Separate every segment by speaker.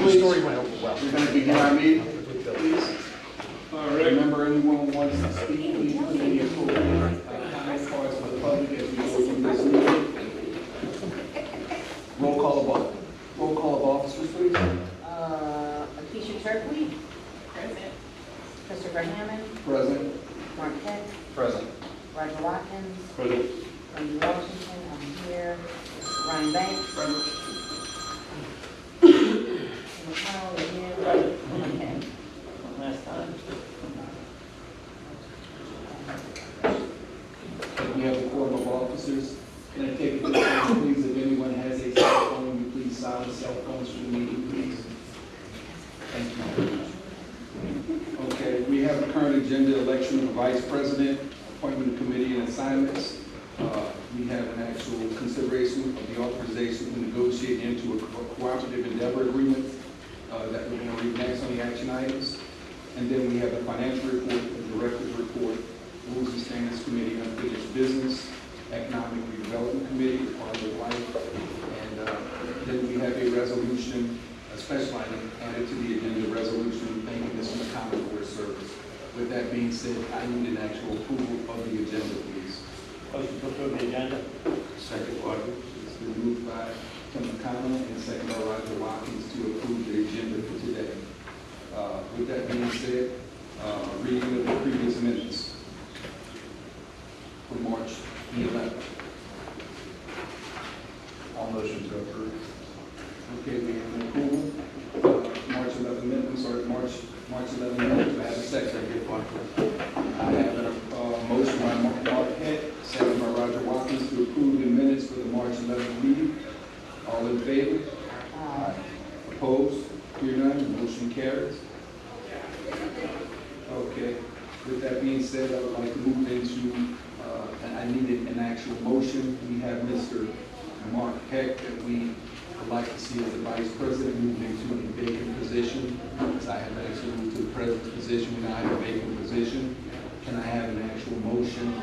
Speaker 1: the story went over well.
Speaker 2: We're going to begin our meeting, please. All right. Remember, anyone who wants to speak, please put in your comment cards for the public as we go through this meeting. Roll call of officers, please.
Speaker 3: Akeisha Turkley. Present. Christopher Hammond.
Speaker 2: Present.
Speaker 3: Mark Heck.
Speaker 2: Present.
Speaker 3: Roger Watkins.
Speaker 2: Present.
Speaker 3: Randy Washington, I'm here. Ryan Banks.
Speaker 2: Present.
Speaker 3: McConnell, you're here. Okay. Last time.
Speaker 2: We have a quorum of officers. Can I take it this time, please, if anyone has a cell phone, you please silence cell phones for the meeting, please. Thank you. Okay, we have a current agenda, election of vice president, appointment of committee and assignments. We have an actual consideration of the authorization to negotiate into a cooperative endeavor agreement that we're going to read next on the action items. And then we have the financial report, the director's report, rules and standards committee, unfinished business, economic redevelopment committee, Department of Life, and then we have a resolution, a special item added to the agenda, resolution thanking Mr. McConnell for his service. With that being said, I need an actual approval of the agenda, please.
Speaker 1: Motion to approve the agenda.
Speaker 2: Second, Roger. It's been moved by Tim McConnell and second by Roger Watkins to approve the agenda for today. With that being said, reading of the previous minutes for March the 11th.
Speaker 1: All motion to approve.
Speaker 2: Okay, we have an approval. March 11th minutes, or March 11th minutes. I have a second. I have a motion by Mark Heck, second by Roger Watkins to approve the minutes for the March 11th meeting. All in favor?
Speaker 3: Aye.
Speaker 2: Opposed? Hear none, the motion carries. Okay, with that being said, I would like to move into, and I needed an actual motion. We have Mr. Mark Heck that we would like to see as the vice president moved into a vacant position. As I have actually moved to the president's position, we now have a vacant position. Can I have an actual motion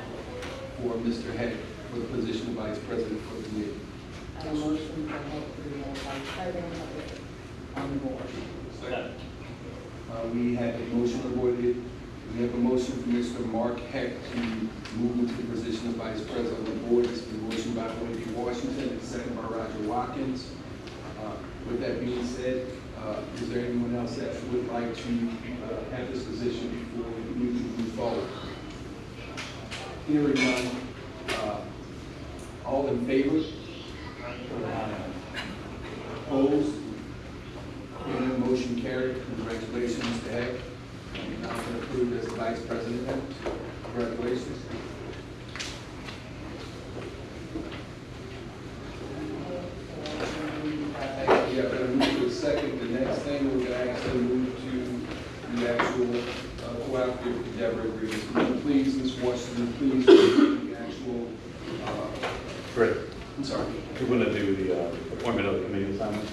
Speaker 2: for Mr. Heck for the position of vice president for the year?
Speaker 3: I have a motion for Heck to be the vice president on the board.
Speaker 2: We have a motion awarded. We have a motion for Mr. Mark Heck to move into the position of vice president of the board. It's been motioned by Randy Washington and second by Roger Watkins. With that being said, is there anyone else that would like to have this position before we move forward? Hearing none, all in favor? Opposed? Hearing none, motion carried. Congratulations, Mr. Heck. You're now been approved as the vice president. Congratulations. Yeah, but move to the second. The next thing we're going to actually move to the actual cooperative endeavor agreement. Please, Ms. Washington, please read the actual.
Speaker 4: Great.
Speaker 2: I'm sorry.
Speaker 4: We're going to do the appointment of the committee assignments.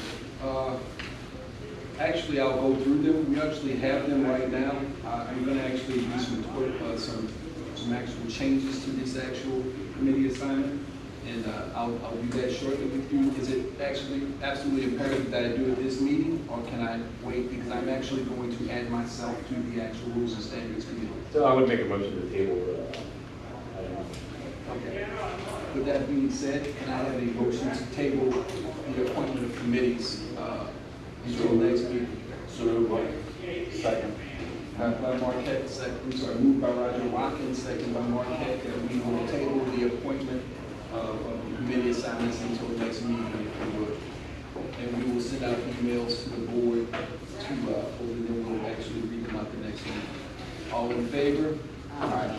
Speaker 2: Actually, I'll go through them. We actually have them right now. I'm going to actually do some actual changes to this actual committee assignment, and I'll do that shortly with you. Is it actually absolutely imperative that I do it this meeting, or can I wait? Because I'm actually going to add myself to the actual rules and standards committee.
Speaker 4: So I would make a motion to table item.
Speaker 2: Okay. With that being said, can I have a motion to table the appointment of committees until next meeting?
Speaker 4: So second.
Speaker 2: By Marquette, moved by Roger Watkins, second by Marquette, that we will table the appointment of the committee assignments until the next meeting, if we would. And we will send out emails to the board to, and then we'll actually read them out the next meeting. All in favor? Aye.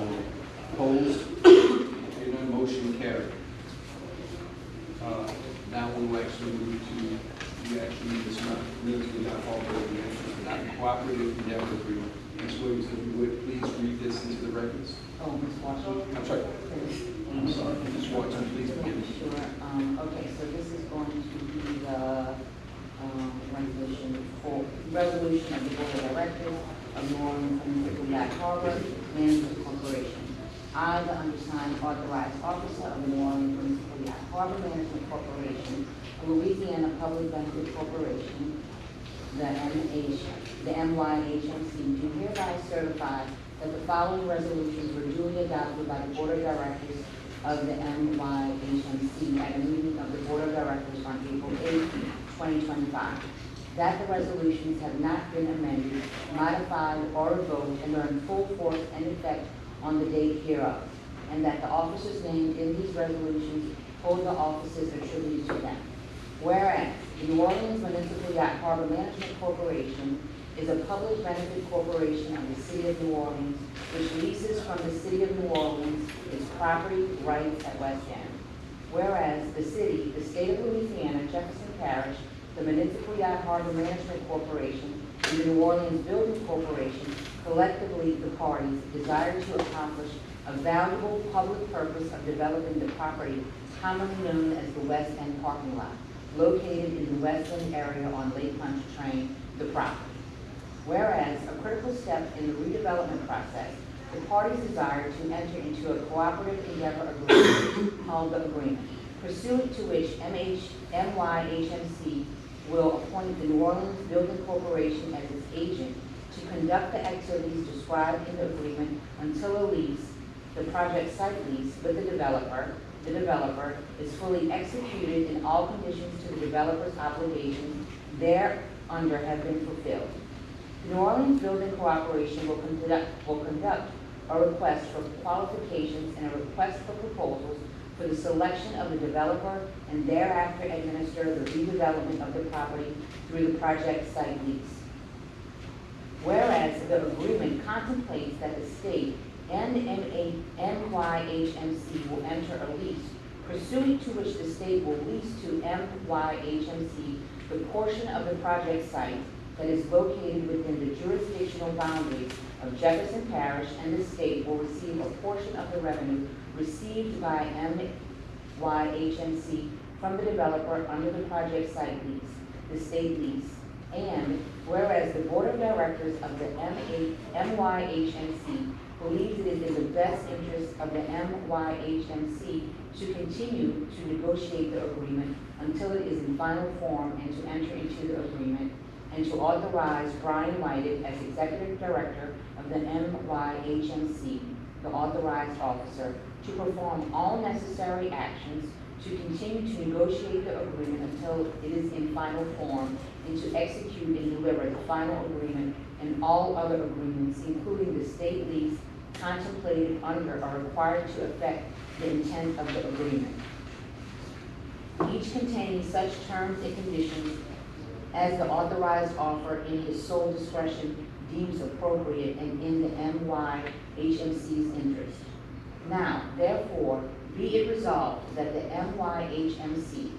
Speaker 2: Opposed? Hearing none, motion carried. Now we'll actually move to the cooperative endeavor agreement. Ms. Williams, if you would please read this into the records.
Speaker 3: Oh, Ms. Washington.
Speaker 2: I'm sorry. I'm sorry. Ms. Washington, please begin.
Speaker 3: Sure. Okay, so this is going to be the resolution of the Board of Directors of New Orleans Municipal Yacht Harbor Management Corporation. I, the undersigned authorized officer of the New Orleans Municipal Yacht Harbor Management Corporation, a Louisiana Public Benefit Corporation, the MYHMC, do hereby certify that the following resolutions were duly adopted by the Board of Directors of the MYHMC at a meeting of the Board of Directors on April 8, 2025. That the resolutions have not been amended, modified, or revoked, and are in full force and effect on the date hereof, and that the officers named in these resolutions hold the offices attributed to them. Whereas the New Orleans Municipal Yacht Harbor Management Corporation is a public benefit corporation of the City of New Orleans, which leases from the City of New Orleans its property rights at West End. Whereas the city, the state of Louisiana, Jefferson Parish, the Municipal Yacht Harbor Management Corporation, and the New Orleans Building Corporation, collectively the parties, desire to accomplish a valuable public purpose of developing the property commonly known as the West End parking lot, located in the West End area on Lake Pontchartrain, the property. Whereas a critical step in the redevelopment process, the parties desire to enter into a cooperative endeavor agreement called the agreement, pursuant to which MYHMC will appoint the New Orleans Building Corporation as its agent to conduct the activities described in the agreement until a lease, the project site lease with the developer is fully executed and all conditions to the developer's obligations thereunder have been fulfilled. The New Orleans Building Corporation will conduct a request for qualifications and a request for proposals for the selection of the developer and thereafter administer the redevelopment of the property through the project site lease. Whereas the agreement contemplates that the state and MYHMC will enter a lease, pursuant to which the state will lease to MYHMC the portion of the project site that is located within the jurisdictional boundaries of Jefferson Parish, and the state will receive a portion of the revenue received by MYHMC from the developer under the project site lease, the state lease. And whereas the Board of Directors of the MYHMC believes it is in the best interest of the MYHMC to continue to negotiate the agreement until it is in final form and to enter into the agreement, and to authorize Brian Whited as Executive Director of the MYHMC, the authorized officer, to perform all necessary actions to continue to negotiate the agreement until it is in final form, and to execute and deliver the final agreement and all other agreements, including the state lease contemplated under are required to effect the intent of the agreement, each containing such terms and conditions as the authorized offer in his sole discretion deems appropriate and in the MYHMC's interest. Now, therefore, be it resolved that the MYHMC,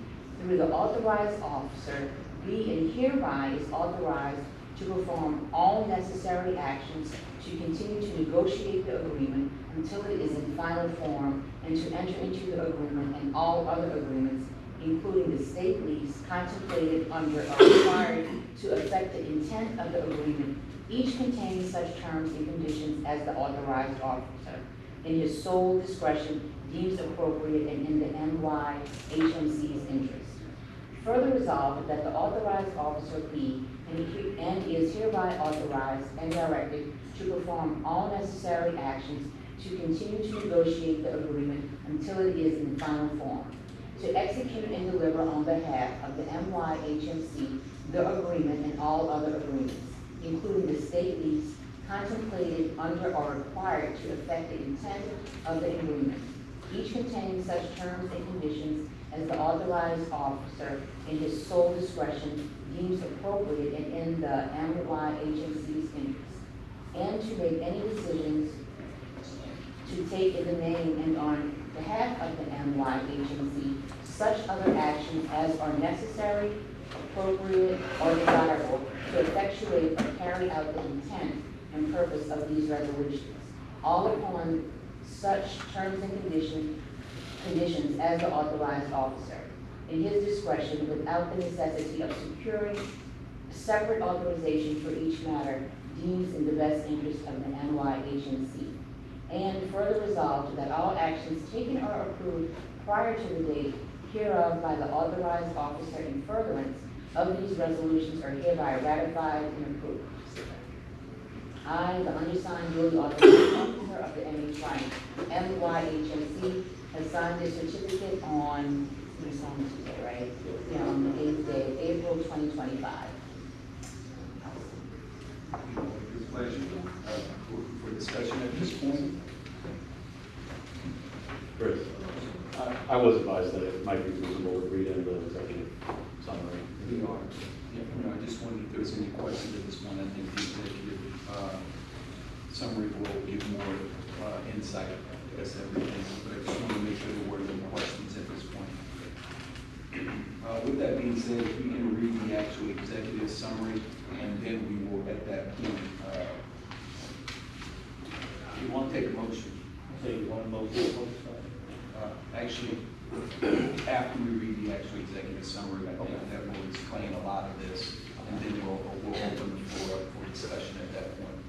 Speaker 3: through the authorized officer, be and hereby is authorized to perform all necessary actions to continue to negotiate the agreement until it is in final form, and to enter into the agreement and all other agreements, including the state lease contemplated under are required to effect the intent of the agreement, each containing such terms and conditions as the authorized officer, in his sole discretion, deems appropriate and in the MYHMC's interest. Further resolved that the authorized officer be and is hereby authorized and directed to perform all necessary actions to continue to negotiate the agreement until it is in final form, to execute and deliver on behalf of the MYHMC the agreement and all other agreements, including the state lease contemplated under or required to effect the intent of the agreement, each containing such terms and conditions as the authorized officer in his sole discretion deems appropriate and in the MYHMC's interest, and to make any decisions to take in the name and on behalf of the MYHMC such other actions as are necessary, appropriate, or desirable to effectuate or carry out the intent and purpose of these resolutions, all upon such terms and conditions as the authorized officer, in his discretion, without the necessity of securing separate authorization for each matter, deems in the best interest of the MYHMC. And further resolved that all actions taken or approved prior to the date hereof by the authorized officer in furtherance of these resolutions are hereby ratified and approved. I, the undersigned duly authorized officer of the MYHMC, have signed this certificate on, it's on Tuesday, right? Yeah, on the 8th day of April 2025.
Speaker 2: With pleasure. For discussion at this point.
Speaker 4: Chris, I was advised that it might be reasonable to read in the executive summary.
Speaker 2: We are. Yeah, I just wondered if there was any questions at this point. I think the executive summary will give more insight as everything. But I just want to make sure there weren't any questions at this point. With that being said, if we can read the actual executive summary, and then we will, at that point, you want to take a motion?
Speaker 1: Say you want a motion?
Speaker 2: Actually, after we read the actual executive summary, I think that will explain a lot of this, and then we'll open the floor up for discussion at that point.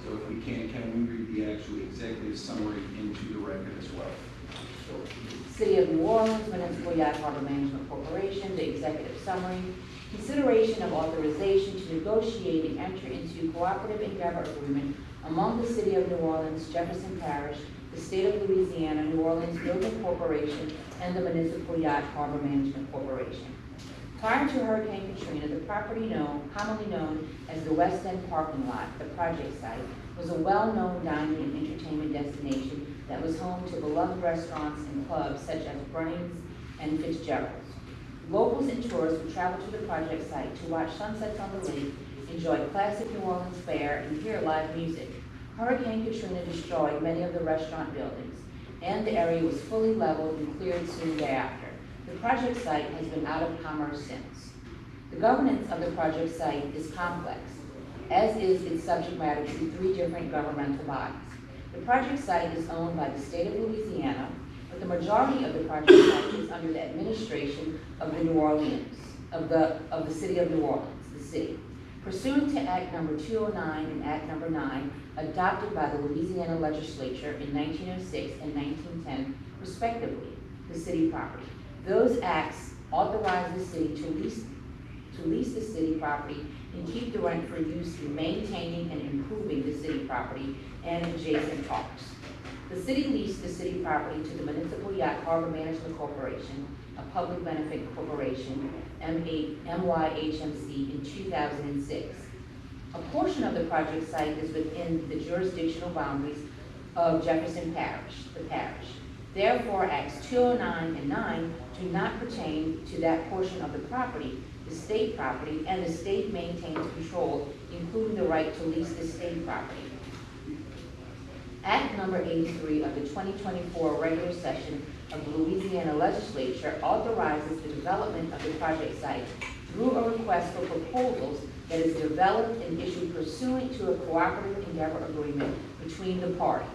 Speaker 2: So if we can we read the actual executive summary into the record as well?
Speaker 3: City of New Orleans, Municipal Yacht Harbor Management Corporation, the executive summary. Consideration of authorization to negotiate and enter into cooperative endeavor agreement among the City of New Orleans, Jefferson Parish, the State of Louisiana, New Orleans Building Corporation, and the Municipal Yacht Harbor Management Corporation. Prior to Hurricane Katrina, the property commonly known as the West End parking lot, the project site, was a well-known dining and entertainment destination that was home to beloved restaurants and clubs such as Brennan's and Fitzgerald's. Locals and tourists would travel to the project site to watch sunsets on the lake, enjoy classic New Orleans fare, and hear live music. Hurricane Katrina destroyed many of the restaurant buildings, and the area was fully leveled and cleared soon thereafter. The project site has been out of commerce since. The governance of the project site is complex, as is its subject matter to 3 different governmental bodies. The project site is owned by the State of Louisiana, but the majority of the project site is under the administration of the New Orleans, of the City of New Orleans, the city. Pursuant to Act Number 209 and Act Number 9, adopted by the Louisiana Legislature in 1906 and 1910, respectively, the city property. Those acts authorize the city to lease the city property and keep the rent for use in maintaining and improving the city property and adjacent parks. The city leased the city property to the Municipal Yacht Harbor Management Corporation, a public benefit corporation, MYHMC, in 2006. A portion of the project site is within the jurisdictional boundaries of Jefferson Parish, the parish. Therefore, Acts 209 and 9 do not pertain to that portion of the property, the state property, and the state maintains control, including the right to lease the state property. Act Number 83 of the 2024 regular session of the Louisiana Legislature authorizes the development of the project site through a request for proposals that is developed and issued pursuant to a cooperative endeavor agreement between the parties.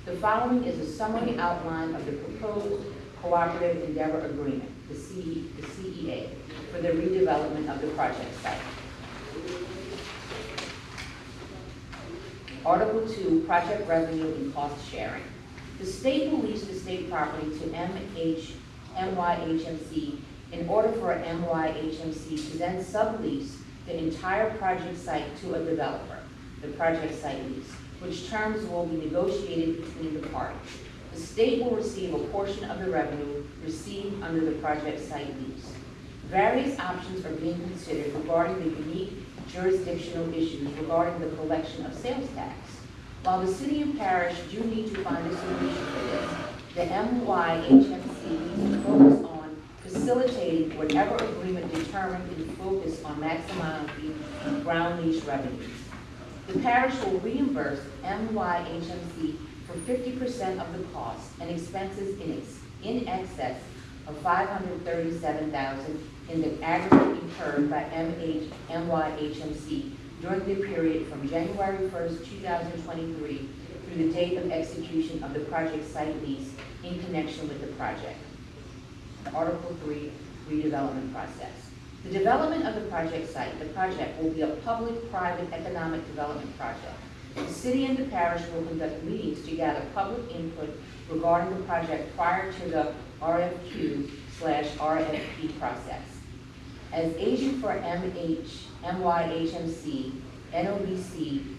Speaker 3: The following is a summary outline of the proposed cooperative endeavor agreement, the CEA, for the redevelopment of the project site. Article 2, Project Revenue and Cost Sharing. The state will lease the state property to MYHMC in order for MYHMC to then sublease the entire project site to a developer, the project site lease, which terms will be negotiated between the parties. The state will receive a portion of the revenue received under the project site lease. Various options are being considered regarding the unique jurisdictional issues regarding the collection of sales tax. While the city and parish do need to find a solution for this, the MYHMC needs to focus on facilitating whatever agreement determined and focus on maximizing ground lease revenues. The parish will reimburse MYHMC for 50% of the costs and expenses in excess of $537,000 in the aggregate incurred by MYHMC during the period from January 1st, 2023 through the date of execution of the project site lease in connection with the project. Article 3, redevelopment process. The development of the project site, the project will be a public-private economic development project. The city and the parish will conduct meetings to gather public input regarding the project prior to the RFQ/RFP process. As agent for MYHMC, NOBC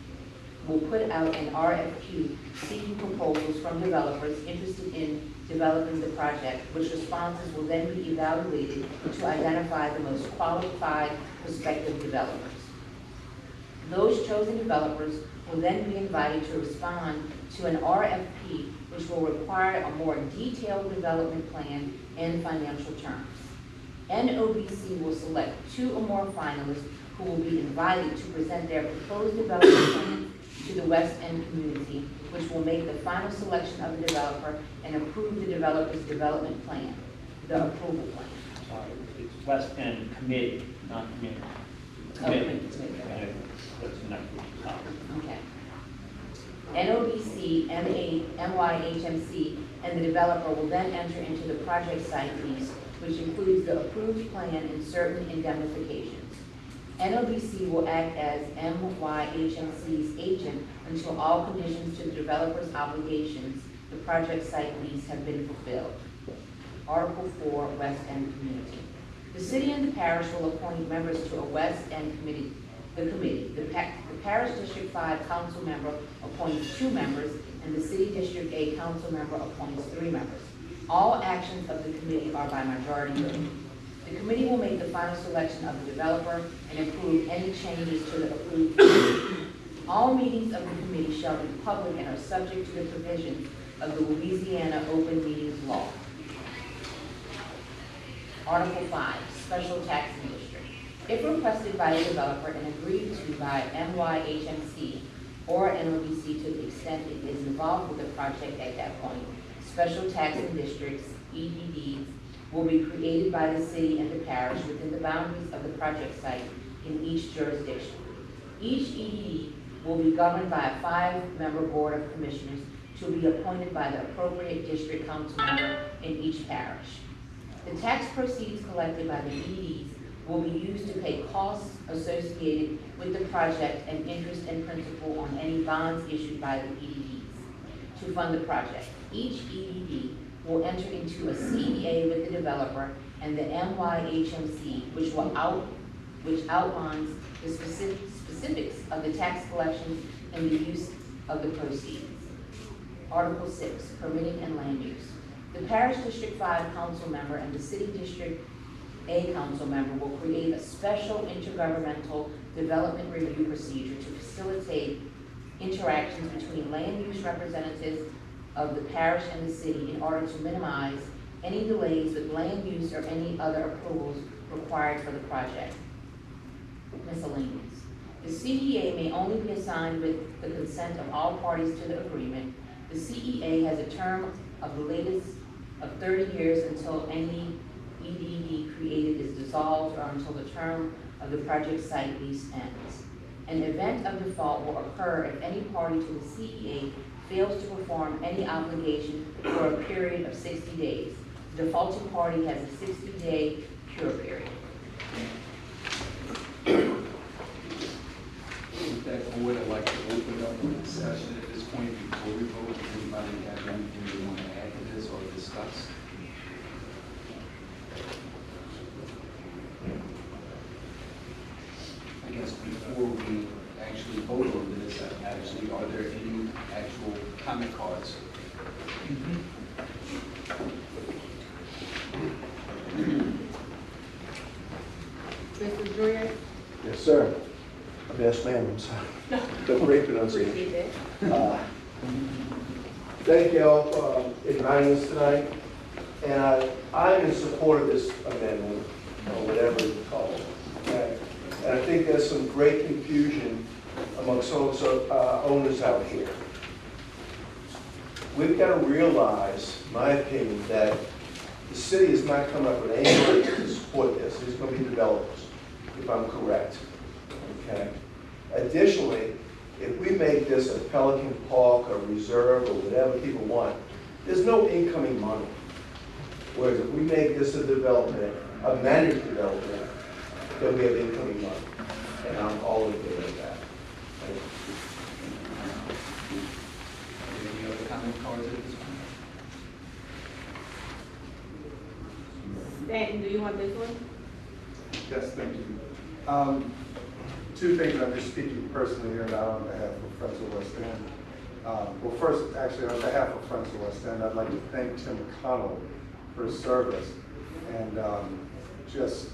Speaker 3: will put out an RFQ seeking proposals from developers interested in developing the project, which responses will then be evaluated to identify the most qualified prospective developers. Those chosen developers will then be invited to respond to an RFP, which will require a more detailed development plan and financial terms. NOBC will select 2 or more finalists who will be invited to present their proposed development plan to the West End community, which will make the final selection of the developer and approve the developer's development plan, the approval plan.
Speaker 1: Sorry, it's West End Committee, not community. Committee.
Speaker 3: Okay.
Speaker 1: That's the next topic.
Speaker 3: Okay. NOBC, MYHMC, and the developer will then enter into the project site lease, which includes the approved plan and certain indemnifications. NOBC will act as MYHMC's agent until all conditions to the developer's obligations, the project site lease, have been fulfilled. Article 4, West End Community. The city and the parish will appoint members to a West End committee. The Parish District 5 council member appoints 2 members, and the City District 8 council member appoints 3 members. All actions of the committee are by majority vote. The committee will make the final selection of the developer and approve any changes to the approved plan. All meetings of the committee shall be public and are subject to the provisions of the Louisiana Open Meetings Law. Article 5, Special Taxing District. If requested by the developer and agreed to by MYHMC or NOBC to the extent it is involved with the project at that point, special taxing districts, EDDs, will be created by the city and the parish within the boundaries of the project site in each jurisdiction. Each EDD will be governed by a 5-member board of commissioners to be appointed by the appropriate district council member in each parish. The tax proceeds collected by the EDDs will be used to pay costs associated with the project and interest and principal on any bonds issued by the EDDs to fund the project. Each EDD will enter into a CEA with the developer and the MYHMC, which outlines the specifics of the tax collections and the use of the proceeds. Article 6, Permitting and Land Use. The Parish District 5 council member and the City District A council member will create a special intergovernmental development review procedure to facilitate interactions between land use representatives of the parish and the city in order to minimize any delays with land use or any other approvals required for the project. Miscellaneous. The CEA may only be assigned with the consent of all parties to the agreement. The CEA has a term of the latest of 30 years until any EDD created is dissolved or until the term of the project site lease ends. An event of default will occur if any party to the CEA fails to perform any obligation for a period of 60 days. The defaulting party has a 60-day cure period.
Speaker 2: With that forward, I'd like to open up the discussion at this point before we vote. Does anybody have anything they want to add to this or discuss? I guess before we actually vote on this, actually, are there any actual comment cards?
Speaker 3: Mr. Dreyer?
Speaker 5: Yes, sir. Best man, I'm sorry. The great pronunciation. Thank you all for inviting us tonight. And I'm in support of this amendment, or whatever it's called. Okay? And I think there's some great confusion amongst owners out here. We've got to realize, in my opinion, that the city is not coming up with any money to support this. There's going to be developers, if I'm correct. Okay. Additionally, if we make this a Pelican Park or reserve or whatever people want, there's no incoming money. Whereas if we make this a development, a managed development, then we have incoming money. And I'm all in favor of that. Thank you.
Speaker 2: Any other comment cards at this point?
Speaker 6: Stanton, do you want this one? Yes, thank you. Two things, I'm just speaking personally here, not on behalf of Friends of West End. Well, first, actually, on behalf of Friends of West End, I'd like to thank Tim McConnell for his service. And just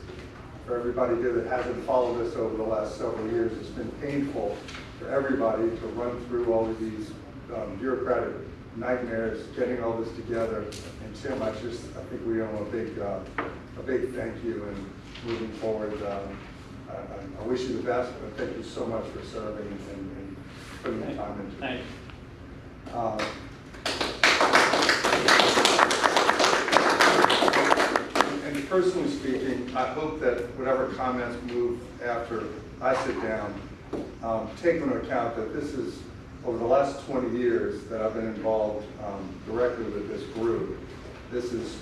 Speaker 6: for everybody here that hasn't followed us over the last several years, it's been painful for everybody to run through all of these bureaucratic nightmares, getting all this together. And Tim, I think we owe a big thank you, and moving forward, I wish you the best, and thank you so much for serving and putting the time into it.
Speaker 1: Thanks.
Speaker 6: And personally speaking, I hope that whatever comments move after I sit down, take into account that this is, over the last 20 years that I've been involved directly with this group, this is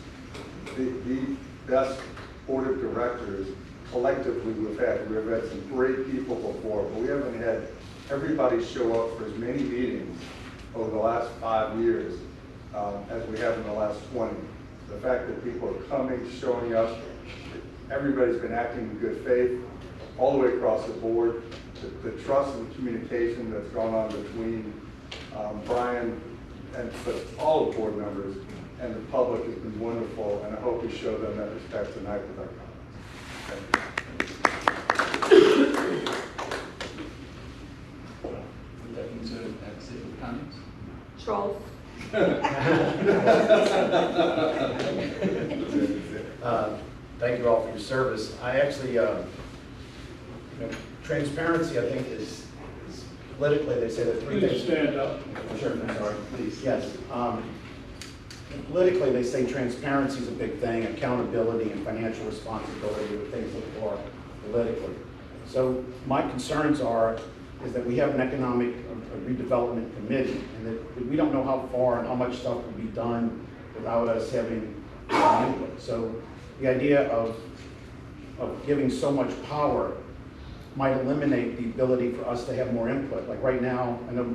Speaker 6: the best board of directors collectively we've had. We've had some great people before, but we haven't had everybody show up for as many meetings over the last 5 years as we have in the last 20. The fact that people are coming, showing up, everybody's been acting in good faith all the way across the board. The trust and communication that's gone on between Brian and all the board members and the public has been wonderful, and I hope we show them that respect tonight with our comments. Thank you.
Speaker 2: Would that consider exit comments?
Speaker 7: Trolls.
Speaker 8: Thank you all for your service. I actually, transparency, I think, is politically, they say that three things.
Speaker 2: Please stand up.
Speaker 8: Sure, I'm sorry.
Speaker 2: Please.
Speaker 8: Yes. Politically, they say transparency is a big thing, accountability and financial responsibility are things look for politically. So my concerns is that we have an economic redevelopment committee, and that we don't know how far and how much stuff will be done without us having input. So the idea of giving so much power might eliminate the ability for us to have more input. Like right now, I know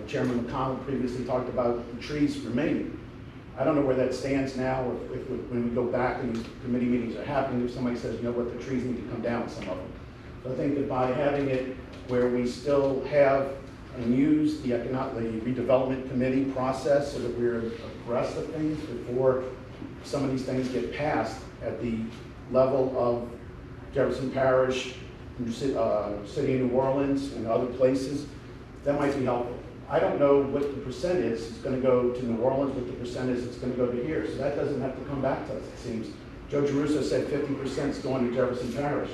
Speaker 8: Chairman McConnell previously talked about the trees remaining. I don't know where that stands now, if when we go back and these committee meetings are happening, if somebody says, you know what, the trees need to come down, some of them. So I think that by having it where we still have and use the redevelopment committee process so that we're abreast of things before some of these things get passed at the level of Jefferson Parish, City of New Orleans, and other places, that might be helpful. I don't know what the percent is it's going to go to New Orleans, what the percent is it's going to go to here, so that doesn't have to come back to us, it seems. Joe Giarrusso said 50% is going to Jefferson Parish.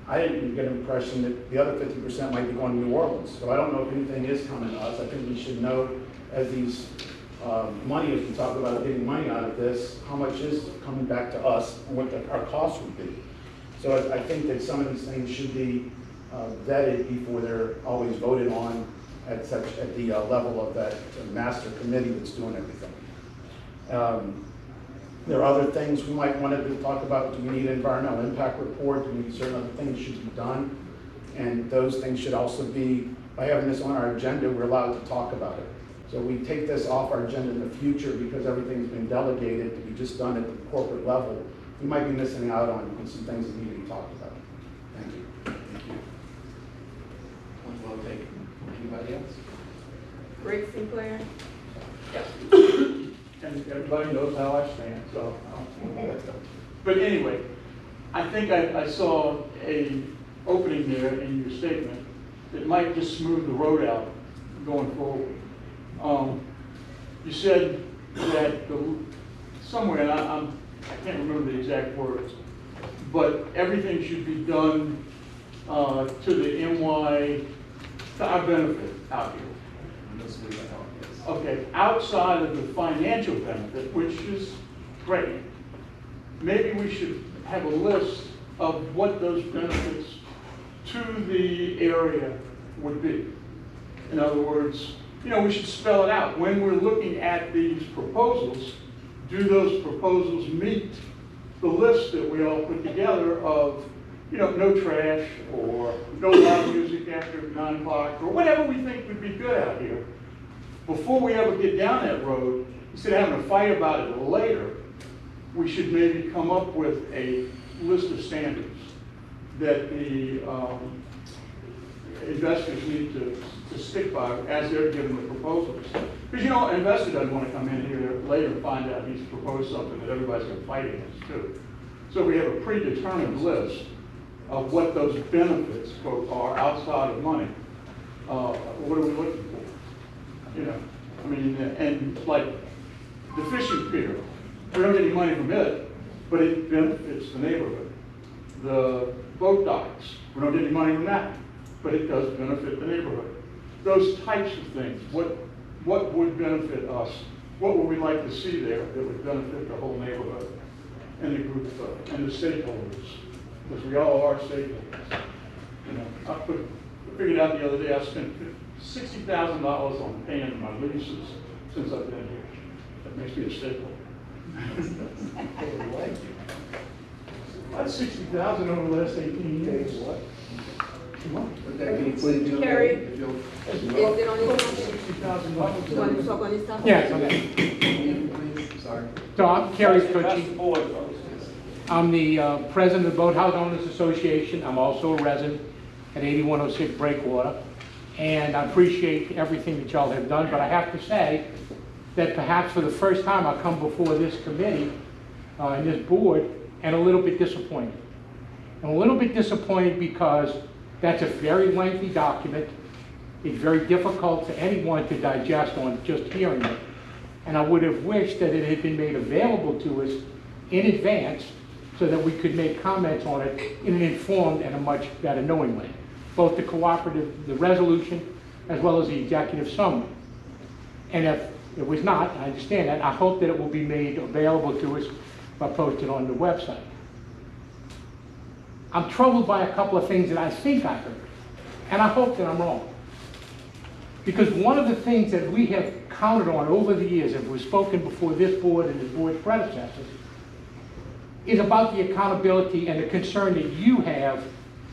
Speaker 8: I didn't get an impression that the other 50% might be going to New Orleans, so I don't know if anything is coming to us. I think we should know, as these money, as we talk about getting money out of this, how much is coming back to us and what our costs would be. So I think that some of these things should be vetted before they're always voted on at the level of that master committee that's doing everything. There are other things we might want to talk about. Do we need an environmental impact report? Do we need certain other things should be done? And those things should also be, by having this on our agenda, we're allowed to talk about it. So we take this off our agenda in the future because everything's been delegated to be just done at the corporate level. We might be missing out on some things that need to be talked about. Thank you.
Speaker 2: Thank you. Well taken. Anybody else?
Speaker 7: Rick Sinclair.
Speaker 9: And everybody knows how I stand, so. But anyway, I think I saw a opening there in your statement that might just smooth the road out going forward. You said that somewhere, and I can't remember the exact words, but everything should be done to the MY, to our benefit out here.
Speaker 2: Let's leave that on, yes.
Speaker 9: Okay, outside of the financial benefit, which is great, maybe we should have a list of what those benefits to the area would be. In other words, we should spell it out. When we're looking at these proposals, do those proposals meet the list that we all put together of, no trash, or no loud music after 9 o'clock, or whatever we think would be good out here? Before we ever get down that road, instead of having to fight about it later, we should maybe come up with a list of standards that the investors need to stick by as they're giving the proposals. Because, you know, an investor doesn't want to come in here later and find out he's proposed something that everybody's going to fight against too. So we have a predetermined list of what those benefits are outside of money. What are we looking for? You know, I mean, and like the fishing pier, we don't get any money from it, but it benefits the neighborhood. The boat docks, we don't get any money from that, but it does benefit the neighborhood. Those types of things, what would benefit us? What would we like to see there that would benefit the whole neighborhood and the group and the stakeholders? Because we all are stakeholders. You know, I figured out the other day I spent $60,000 on paying my leases since I've been here. That makes me a stakeholder. That's $60,000 over the last 18 years.
Speaker 2: What?
Speaker 9: What?
Speaker 2: Would that be included, Joe?
Speaker 7: Carrie?
Speaker 2: If you'll-
Speaker 7: Is it on his
Speaker 9: $60,000.
Speaker 7: You want to talk on his stuff?
Speaker 10: Yes, okay.
Speaker 2: Please, sorry.
Speaker 10: So I'm Kerry
Speaker 1: That's the
Speaker 10: Cucci.
Speaker 1: board, folks.
Speaker 10: I'm the president of the Boathouse Owners Association. I'm also a resident at 8106 Breakwater. And I appreciate everything that y'all have done, but I have to say that perhaps for the first time I come before this committee and this board and a little bit disappointed. I'm a little bit disappointed because that's a very lengthy document. It's very difficult for anyone to digest on just hearing it. And I would have wished that it had been made available to us in advance so that we could make comments on it in an informed and a much better knowing way. Both the cooperative, the resolution, as well as the executive summary. And if it was not, I understand that, I hope that it will be made available to us by posted on the website. I'm troubled by a couple of things that I think I heard, and I hope that I'm wrong. Because one of the things that we have counted on over the years, and was spoken before this board and this board's predecessors, is about the accountability and the concern that you have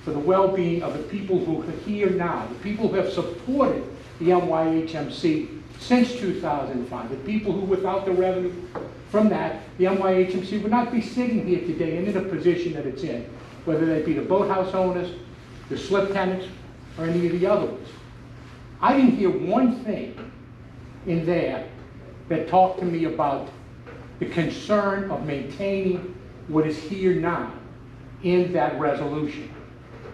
Speaker 10: for the well-being of the people who are here now, the people who have supported the MYHMC since 2005, the people who, without the revenue from that, the MYHMC would not be sitting here today and in a position that it's in, whether they be the boathouse owners, the slip tenants, or any of the other ones. I didn't hear one thing in there that talked to me about the concern of maintaining what is here now in that resolution.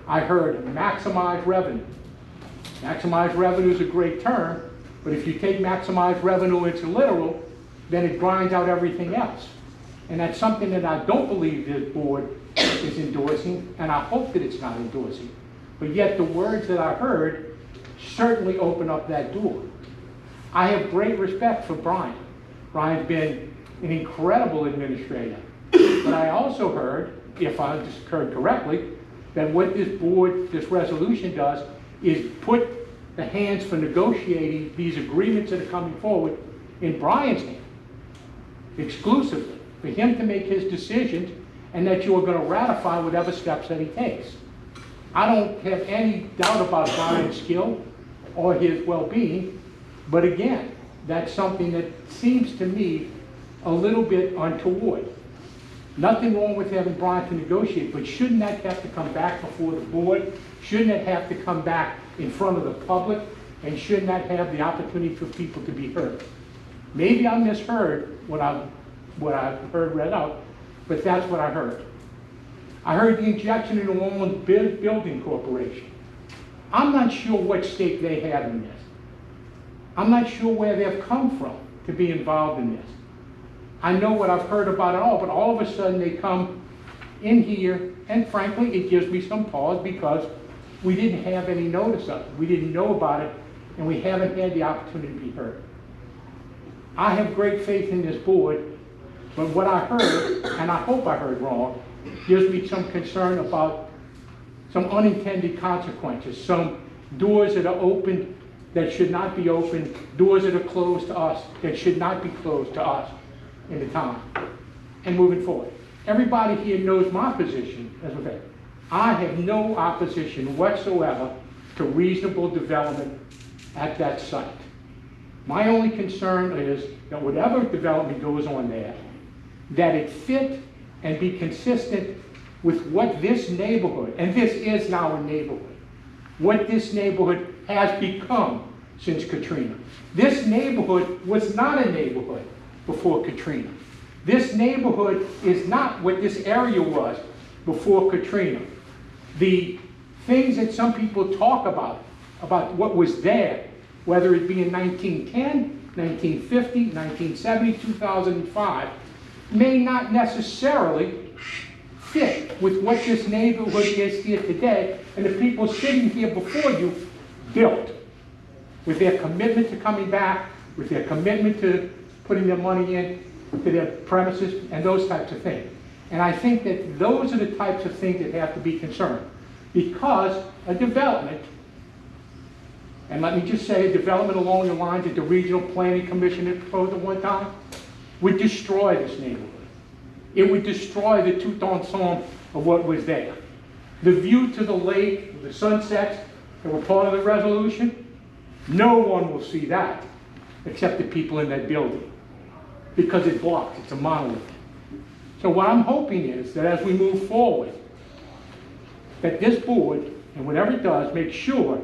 Speaker 10: I heard maximize revenue. Maximize revenue is a great term, but if you take maximize revenue into literal, then it grinds out everything else. And that's something that I don't believe this board is endorsing, and I hope that it's not endorsing. But yet the words that I heard certainly open up that door. I have great respect for Brian. Brian's been an incredible administrator. But I also heard, if I heard correctly, that what this board, this resolution does is put the hands for negotiating these agreements that are coming forward in Brian's hand, exclusively, for him to make his decisions, and that you are going to ratify whatever steps that he takes. I don't have any doubt about Brian's skill or his well-being, but again, that's something that seems to me a little bit untoward. Nothing wrong with having Brian to negotiate, but shouldn't that have to come back before the board? Shouldn't it have to come back in front of the public? And shouldn't that have the opportunity for people to be heard? Maybe I misheard what I heard read out, but that's what I heard. I heard the injection into Orland Building Corporation. I'm not sure what stake they have in this. I'm not sure where they've come from to be involved in this. I know what I've heard about it all, but all of a sudden they come in here, and frankly, it gives me some pause because we didn't have any notice of it. We didn't know about it, and we haven't had the opportunity to be heard. I have great faith in this board, but what I heard, and I hope I heard wrong, gives me some concern about some unintended consequences, some doors that are open that should not be open, doors that are closed to us that should not be closed to us in the town, and moving forward. Everybody here knows my position as a vet. I have no opposition whatsoever to reasonable development at that site. My only concern is that whatever development goes on there, that it fit and be consistent with what this neighborhood, and this is now a neighborhood, what this neighborhood has become since Katrina. This neighborhood was not a neighborhood before Katrina. This neighborhood is not what this area was before Katrina. The things that some people talk about what was there, whether it be in 1910, 1950, 1970, 2005, may not necessarily fit with what this neighborhood is here today, and the people sitting here before you built, with their commitment to coming back, with their commitment to putting their money in to their premises, and those types of things. And I think that those are the types of things that have to be concerned, because a development, and let me just say, a development along the lines that the Regional Planning Commission had proposed at one time, would destroy this neighborhood. It would destroy the tout ensemble of what was there. The view to the lake, the sunsets that were part of the resolution, no one will see that except the people in that building, because it blocks, it's a monolith. So what I'm hoping is that as we move forward, that this board, and whatever it does, make sure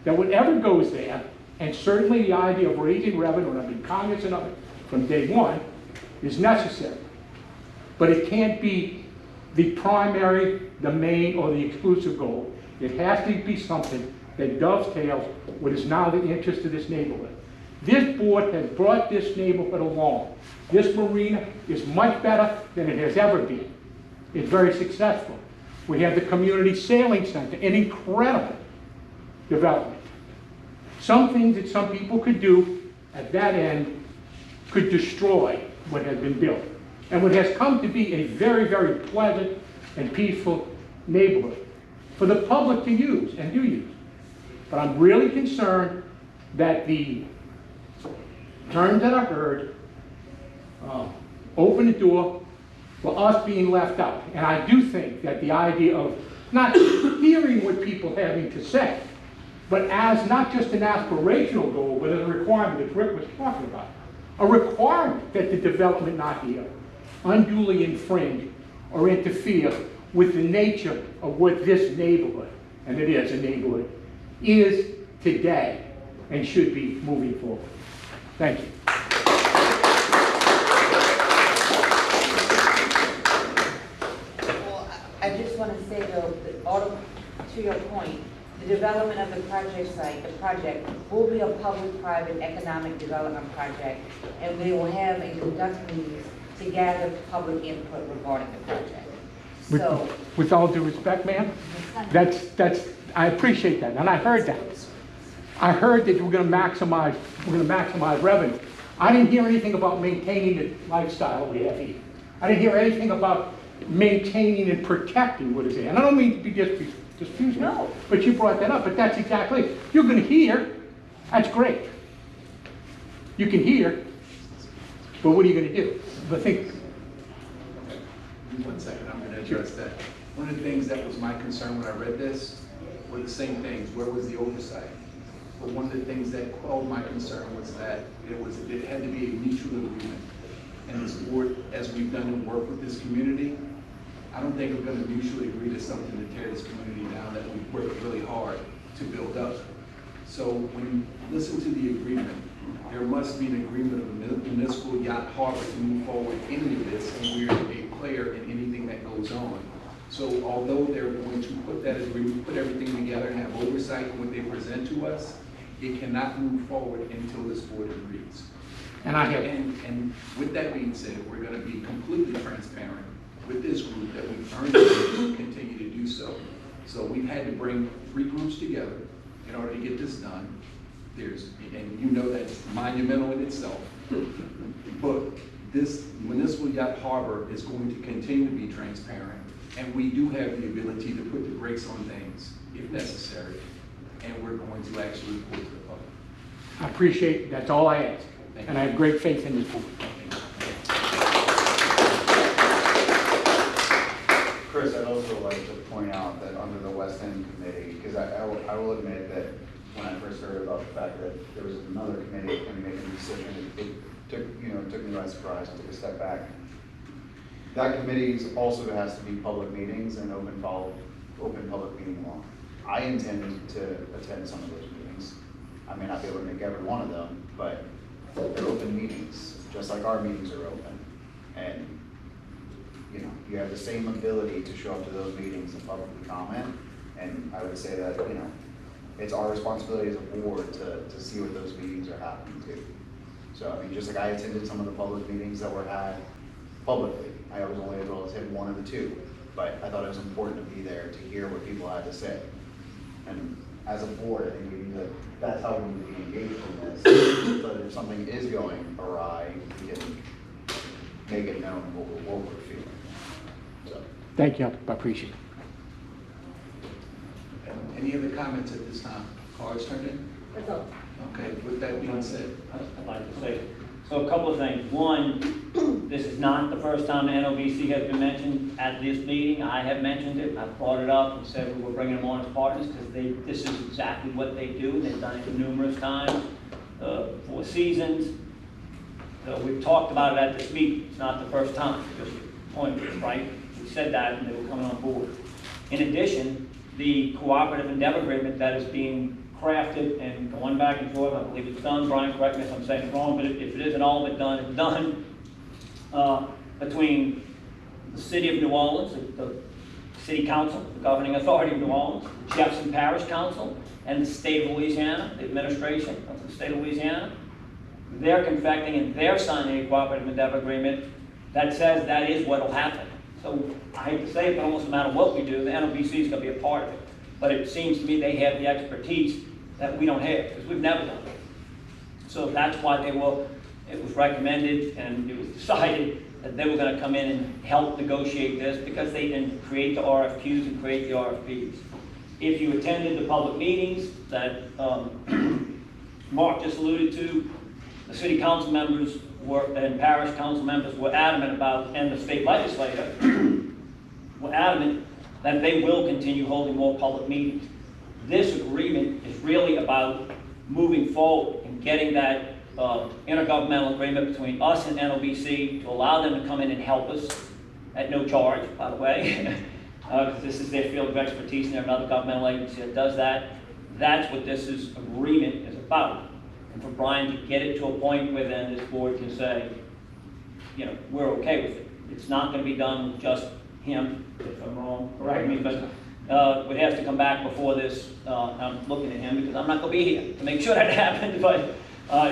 Speaker 10: that whatever goes there, and certainly the idea of raising revenue, and I've been cognizant of it from day one, is necessary. But it can't be the primary, the main, or the exclusive goal. It has to be something that dovetails what is now the interest of this neighborhood. This board has brought this neighborhood along. This marina is much better than it has ever been. It's very successful. We have the community sailing center, an incredible development. Some things that some people could do at that end could destroy what has been built, and what has come to be a very, very pleasant and peaceful neighborhood for the public to use and do use. But I'm really concerned that the terms that I heard open the door for us being left out. And I do think that the idea of not hearing what people are having to say, but as not just an aspirational goal, but as a requirement that Rick was talking about, a requirement that the development not here unduly infringe or interfere with the nature of what this neighborhood, and it is a neighborhood, is today and should be moving forward. Thank you.
Speaker 3: Well, I just want to say though, that to your point, the development of the project site, the project, will be a public-private economic development project, and we will have and conduct meetings to gather public input regarding the project. So,
Speaker 10: With all due respect, ma'am, I appreciate that, and I heard that. I heard that we're going to maximize revenue. I didn't hear anything about maintaining the lifestyle we have here. I didn't hear anything about maintaining and protecting what is there. And I don't mean to be disputing,
Speaker 3: No.
Speaker 10: but you brought that up. But that's exactly it. You're going to hear. That's great. You can hear, but what are you going to do? But think.
Speaker 2: 1 second, I'm going to address that. One of the things that was my concern when I read this were the same things. Where was the oversight? But one of the things that quelled my concern was that it had to be a mutual agreement. And this board, as we've done and worked with this community, I don't think we're going to mutually agree to something to tear this community down that we've worked really hard to build up. So when you listen to the agreement, there must be an agreement of the municipal yacht harbor to move forward any of this, and we're a player in anything that goes on. So although they're going to put that agreement, put everything together and have oversight on what they present to us, it cannot move forward until this board agrees. And with that being said, we're going to be completely transparent with this group that we've earned to continue to do so. So we've had to bring 3 groups together in order to get this done. And you know that's monumental in itself. But this municipal yacht harbor is going to continue to be transparent, and we do have the ability to put the brakes on things if necessary, and we're going to actually report to the public.
Speaker 10: I appreciate it. That's all I ask.
Speaker 2: Thank
Speaker 10: And
Speaker 2: you.
Speaker 10: I have great faith in this board.
Speaker 11: Chris, I'd also like to point out that under the West End Committee, because I will admit that when I first heard about the fact that there was another committee going to make a decision, it took me by surprise. I took a step back. that committee also has to be public meetings and open public meeting law. I intend to attend some of those meetings. I may not be able to make every one of them, but they're open meetings, just like our meetings are open. And, you know, you have the same ability to show up to those meetings and publicly comment. And I would say that, you know, it's our responsibility as a board to see what those meetings are happening to. So, I mean, just like I attended some of the public meetings that were had publicly, I was only able to attend one of the two, but I thought it was important to be there to hear what people had to say. And as a board, I think we need to, that's how we need to be engaged in this, so that if something is going awry, we can make it known what we're feeling. So.
Speaker 10: Thank you, I appreciate it.
Speaker 2: Any other comments at this time? Cards turned in?
Speaker 7: That's all.
Speaker 2: Okay, with that being said,
Speaker 1: I'd like to say, so a couple of things. One, this is not the first time the NOBC has been mentioned at this meeting. I have mentioned it, I've brought it up and said we were bringing them on as partners because this is exactly what they do. They've done it numerous times, 4 seasons. So we've talked about it at this meeting. It's not the first time, just point, right? We said that and they were coming on board. In addition, the cooperative endeavor agreement that is being crafted and going back and forth, I believe it's done, Brian, correct me if I'm saying it wrong, but if it isn't all of it done, it's done, between the city of New Orleans, the city council, the governing authority of New Orleans, Jefferson Parish Council, and the state of Louisiana, the administration of the state of Louisiana. They're confecting and they're signing a cooperative endeavor agreement that says that is what will happen. So I hate to say it, but almost no matter what we do, the NOBC is going to be a part of it. But it seems to me they have the expertise that we don't have, because we've never done it. So that's why it was recommended and it was decided that they were going to come in and help negotiate this, because they can create the RFQs and create the RFPs. If you attended the public meetings that Mark just alluded to, the city council members and parish council members were adamant about, and the state legislature were adamant that they will continue holding more public meetings. This agreement is really about moving forward and getting that intergovernmental agreement between us and NOBC to allow them to come in and help us at no charge, by the way, because this is their field of expertise and they're another governmental agency that does that. That's what this agreement is about. And for Brian to get it to a point where then this board can say, you know, we're okay with it. It's not going to be done with just him, if I'm wrong, correct me, but would have to come back before this. I'm looking at him because I'm not going to be here to make sure that happens, but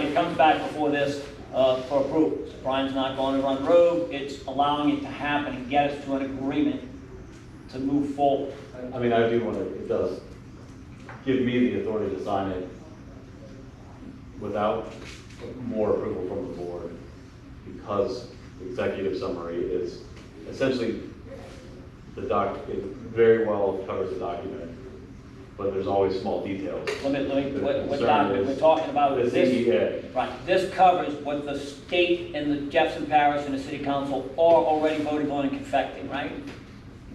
Speaker 1: it comes back before this for approval. So Brian's not going to run rogue. It's allowing it to happen and get us to an agreement to move forward.
Speaker 4: I mean, I do want to, it does give me the authority to sign it without more approval from the board, because the executive summary is essentially it very well covers the document, but there's always small details.
Speaker 1: What document we're talking about is this.
Speaker 4: CEA.
Speaker 1: Right, this covers what the state and the Jefferson Parish and the city council are already voting on and confecting, right?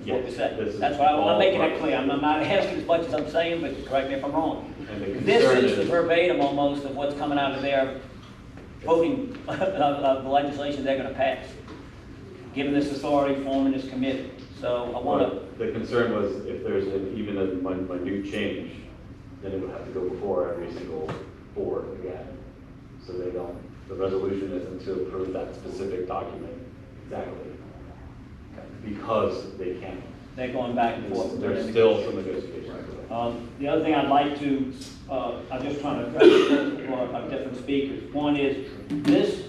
Speaker 1: That's what we said. That's why I'm making it clear. I'm not asking as much as I'm saying, but correct me if I'm wrong. This is the verbatim almost of what's coming out of their voting of the legislation they're going to pass, given this authority, forming this committee. So I want to.
Speaker 4: The concern was if there's even a minute change, then it would have to go before every single board again. So they don't. The resolution isn't to approve that specific document exactly, because they can't.
Speaker 1: They're going back and forth.
Speaker 4: There's still some negotiations.
Speaker 1: The other thing I'd like to, I'm just trying to address different speakers. One is this,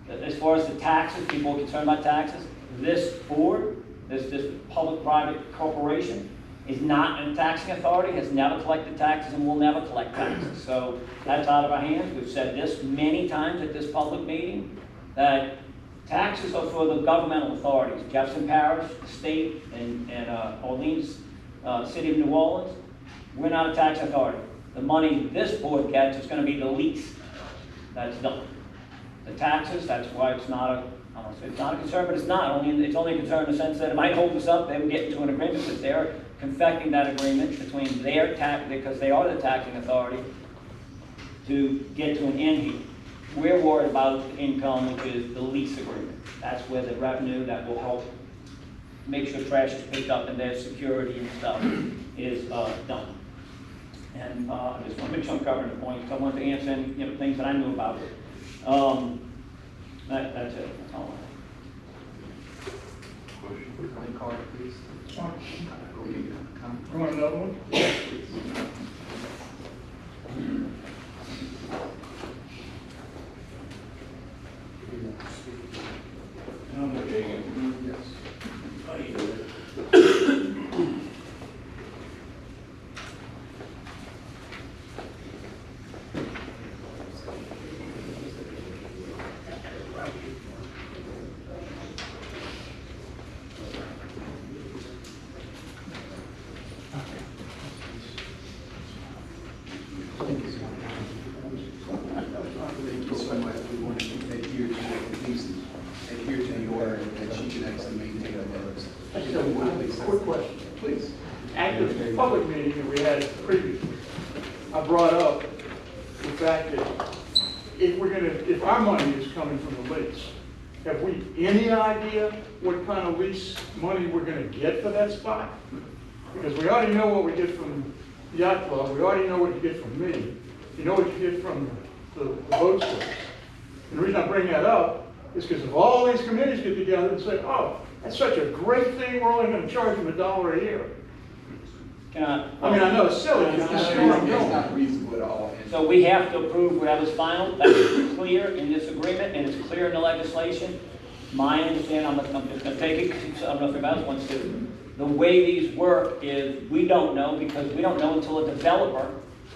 Speaker 1: as far as the taxes, people are concerned about taxes, this board, this public-private corporation is not a taxing authority, has never collected taxes and will never collect taxes. So that's out of our hands. We've said this many times at this public meeting, that taxes are for the governmental authorities, Jefferson Parish, the state, and Orleans, City of New Orleans. We're not a tax authority. The money this board gets is going to be the least that's done. The taxes, that's why it's not a, I don't say it's not a concern, but it's not. It's only a concern in the sense that it might hold us up. They would get into an agreement because they're confecting that agreement between their tax, because they are the taxing authority, to get to an end here. We're worried about the income, which is the lease agreement. That's where the revenue that will help make sure trash is picked up and their security and stuff is done. And I just want to make sure I'm covering the points. I want to answer any, things that I knew about it. That's it. That's all I have.
Speaker 2: Card, please.
Speaker 9: You want another one?
Speaker 2: Thank you so much. We want to adhere to the, please adhere to the order that she can actually maintain the minutes.
Speaker 9: I just have one quick question.
Speaker 2: Please.
Speaker 9: At the public meeting that we had previously, I brought up the fact that if our money is coming from the lease, have we any idea what kind of lease money we're gonna get for that spot? Because we already know what we get from the yacht club, we already know what you get from me, you know what you get from the boat course. And the reason I bring that up is because if all these committees get together and say, oh, that's such a great thing, we're only gonna charge them $1 a year. I mean, I know it's silly,
Speaker 2: It's
Speaker 9: it's just where I'm going.
Speaker 2: not reasonable at all. And
Speaker 1: So we have to approve whatever's final. That's clear in this agreement, and it's clear in the legislation. My understanding, I'm just gonna take it, 'cause I don't know if anybody else wants to. The way these work is, we don't know, because we don't know until a developer,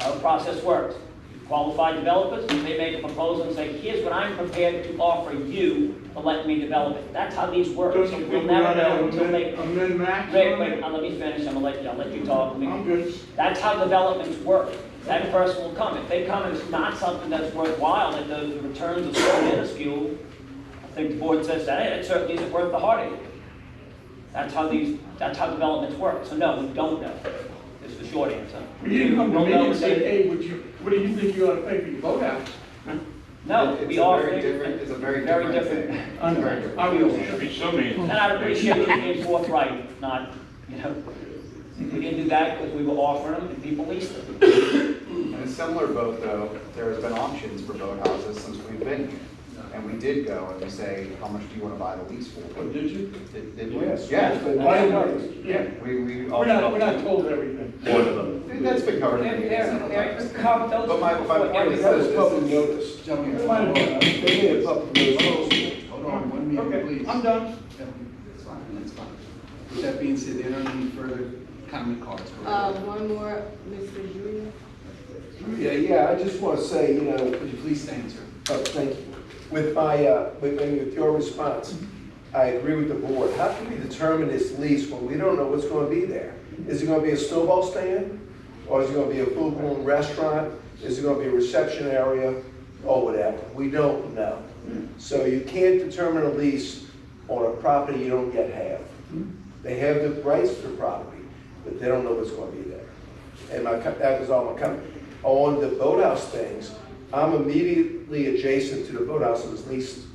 Speaker 1: how the process works. Qualified developers, they make a proposal and say, here's what I'm prepared to offer you to let me develop it. That's how these work.
Speaker 9: Don't
Speaker 1: So
Speaker 9: you
Speaker 1: we'll
Speaker 9: think we
Speaker 1: never
Speaker 9: ought to
Speaker 1: know
Speaker 9: have
Speaker 1: until they.
Speaker 9: a min-max?
Speaker 1: Wait, let me finish, I'll let you talk.
Speaker 9: I'm good.
Speaker 1: That's how developments work. That person will come. If they come and it's not something that's worthwhile, and the returns are so minuscule, I think the board says that, hey, it certainly isn't worth the heartache. That's how developments work. So no, we don't know. Is the short answer.
Speaker 9: You didn't come to
Speaker 1: We'll
Speaker 9: me
Speaker 1: know
Speaker 9: and say,
Speaker 1: when-
Speaker 9: hey, what do you think you ought to pay for your boathouse?
Speaker 1: No,
Speaker 11: It's
Speaker 1: we
Speaker 11: a
Speaker 1: are.
Speaker 11: very different- it's a very different thing.
Speaker 9: I know.
Speaker 11: Very different.
Speaker 9: I will.
Speaker 1: And I appreciate you being forthright, not, we didn't do that because we were offering them and people leased them.
Speaker 11: In a similar boat, though, there has been auctions for boat houses since we've been here. And we did go and we say, how much do you want to buy the lease for?
Speaker 9: Did you?
Speaker 11: Did we?
Speaker 2: Yes.
Speaker 11: Yeah.
Speaker 9: I didn't know. Yeah.
Speaker 11: We.
Speaker 9: We're not told everything.
Speaker 4: One of them.
Speaker 11: That's been covered in the meetings. But my point is
Speaker 2: that was
Speaker 11: this.
Speaker 2: public notice. Gentlemen, hold on. They made a public notice. Hold on, 1 minute,
Speaker 9: Okay,
Speaker 2: please.
Speaker 9: I'm done.
Speaker 2: That's fine, that's fine. With that being said, there aren't any further comment cards. correct?
Speaker 7: One more, Mr. Julia.
Speaker 5: Yeah, I just want to say,
Speaker 2: Would you please stand, sir?
Speaker 5: thank you. With your response, I agree with the board. How can we determine this lease when we don't know what's going to be there? Is it going to be a snowball stand? Or is it going to be a full-blown restaurant? Is it going to be a reception area? Or whatever? We don't know. So you can't determine a lease on a property you don't yet have. They have the rights to the property, but they don't know what's going to be there. And that was all my comment. On the boathouse things, I'm immediately adjacent to the boathouse that was leased,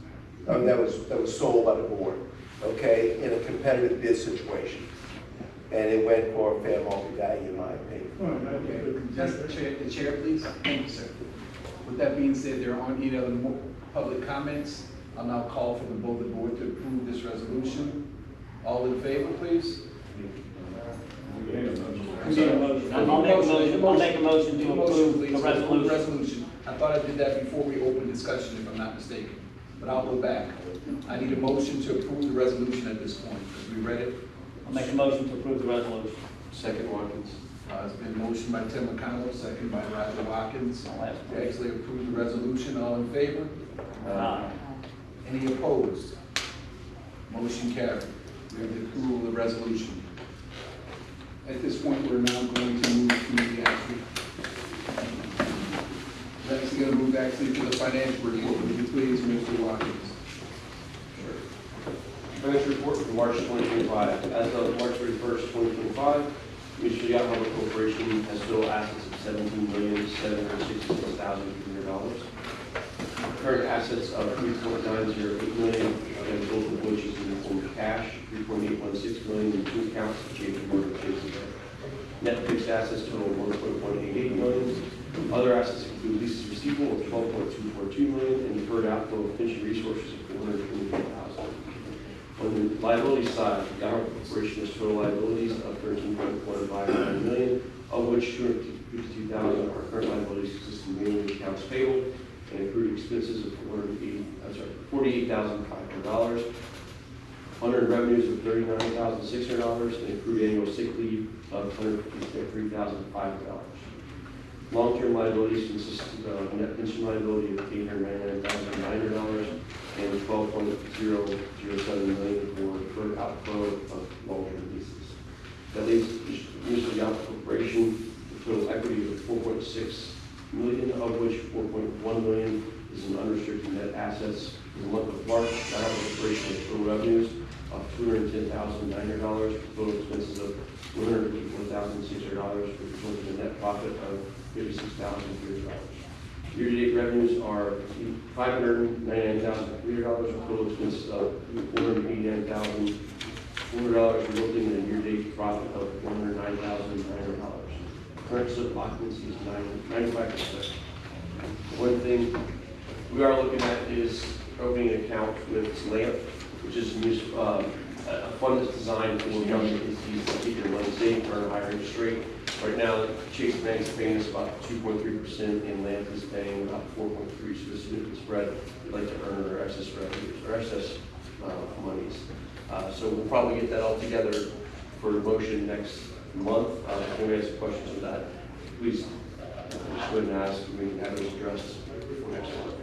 Speaker 5: that was sold by the board, okay, in a competitive bid situation. And it went for a fair market value, in my opinion.
Speaker 2: Okay, just the chair, please. Thank you, sir. With that being said, there aren't any other more public comments. I'll now call for both the board to approve this resolution. All in favor, please?
Speaker 1: I'll make a motion to approve the resolution.
Speaker 2: Resolution. I thought I did that before we opened discussion, if I'm not mistaken, but I'll go back. I need a motion to approve the resolution at this point, because we read it.
Speaker 1: I'll make a motion to approve the resolution.
Speaker 2: Second, Watkins. It's been motioned by Tim McConnell, second by Roger Watkins.
Speaker 1: I'll ask.
Speaker 2: To actually approve the resolution. All in favor?
Speaker 1: Aye.
Speaker 2: Any opposed? Motion carried. We have the approval of the resolution. At this point, we're now going to move to the going to move actually to the financial report. Would you please, Mr. Watkins?
Speaker 12: Financial report for March 2025. As of March 31st, 2025, Mitchell Yacht Harbor Corporation has total assets of $17,766,300. Current assets of $3.908 million and both of which is in the form of cash, $3.816 million in two accounts of JP Morgan Chase Bank. Net fixed assets total $1.188 million. Other assets include leases receivable of $12.242 million and deferred outflow of pension resources of $424,000. On the liability side, the Government Corporation has total liabilities of $13.159 million, of which $252,000 are current liabilities consisting mainly of accounts payable and accrued expenses of $48,500. Unearned revenues of $39,600 and accrued annual sick leave of $153,500. Long-term liabilities consist of net pension liability of $899,900 and $12.007 million for deferred outflow of long-term leases. That leaves Municipal Yacht Corporation with total equity of $4.6 million, of which $4.1 million is in unrestricted net assets. In the month of March, Yacht Corporation has total revenues of $210,900, total expenses of $154,600, which resulted in a net profit of $56,300. Year-to-date revenues are $599,300, with total expenses of $489,400, resulting in a year-to-date profit of $109,900. Current slip occupancy is 95%. One thing we are looking at is opening an account with LAMP, which is a fund that's designed for young entities to keep their money safe and earn a higher interest rate. Right now, Chase Bank is paying us about 2.3%, and LAMP is paying about 4.3%. So the significant spread, we'd like to earn our excess revenues, or excess monies. So we'll probably get that all together for motion next month. If anyone has any questions on that, please just go ahead and ask. We can have those addressed for next month.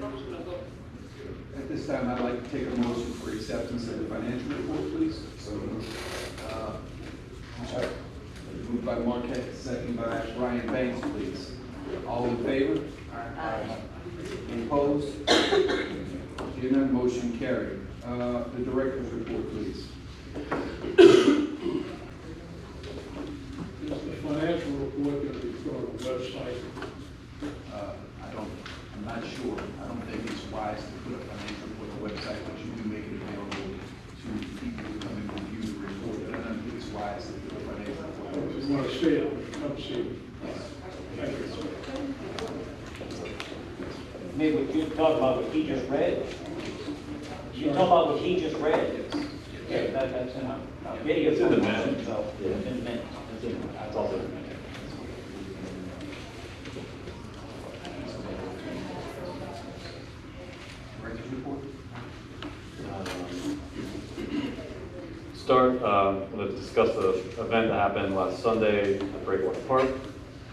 Speaker 2: At this time, I'd like to take a motion for acceptance of the financial report, please. So, moved by Marquette, second by Brian Banks, please. All in favor?
Speaker 3: Aye.
Speaker 2: Any opposed? Hearing none, motion carried. The director's report, please.
Speaker 9: Is the financial report going to be put on the website?
Speaker 2: I'm not sure. I don't think it's wise to put a financial report on the website, but you do make it available to people who come and review the report. I don't think it's wise to put a financial report on the
Speaker 9: If
Speaker 2: website.
Speaker 9: you want to see it, come see it.
Speaker 2: Yes.
Speaker 9: Thank you.
Speaker 1: Maybe what you talk about what he just read? You talk about what he just read? Yeah, that's in our video.
Speaker 4: It's in the minutes.
Speaker 1: So, it's in the minutes.
Speaker 4: It's also in the minutes.
Speaker 2: Director's report?
Speaker 4: Let's discuss the event that happened last Sunday at Breakwater Park.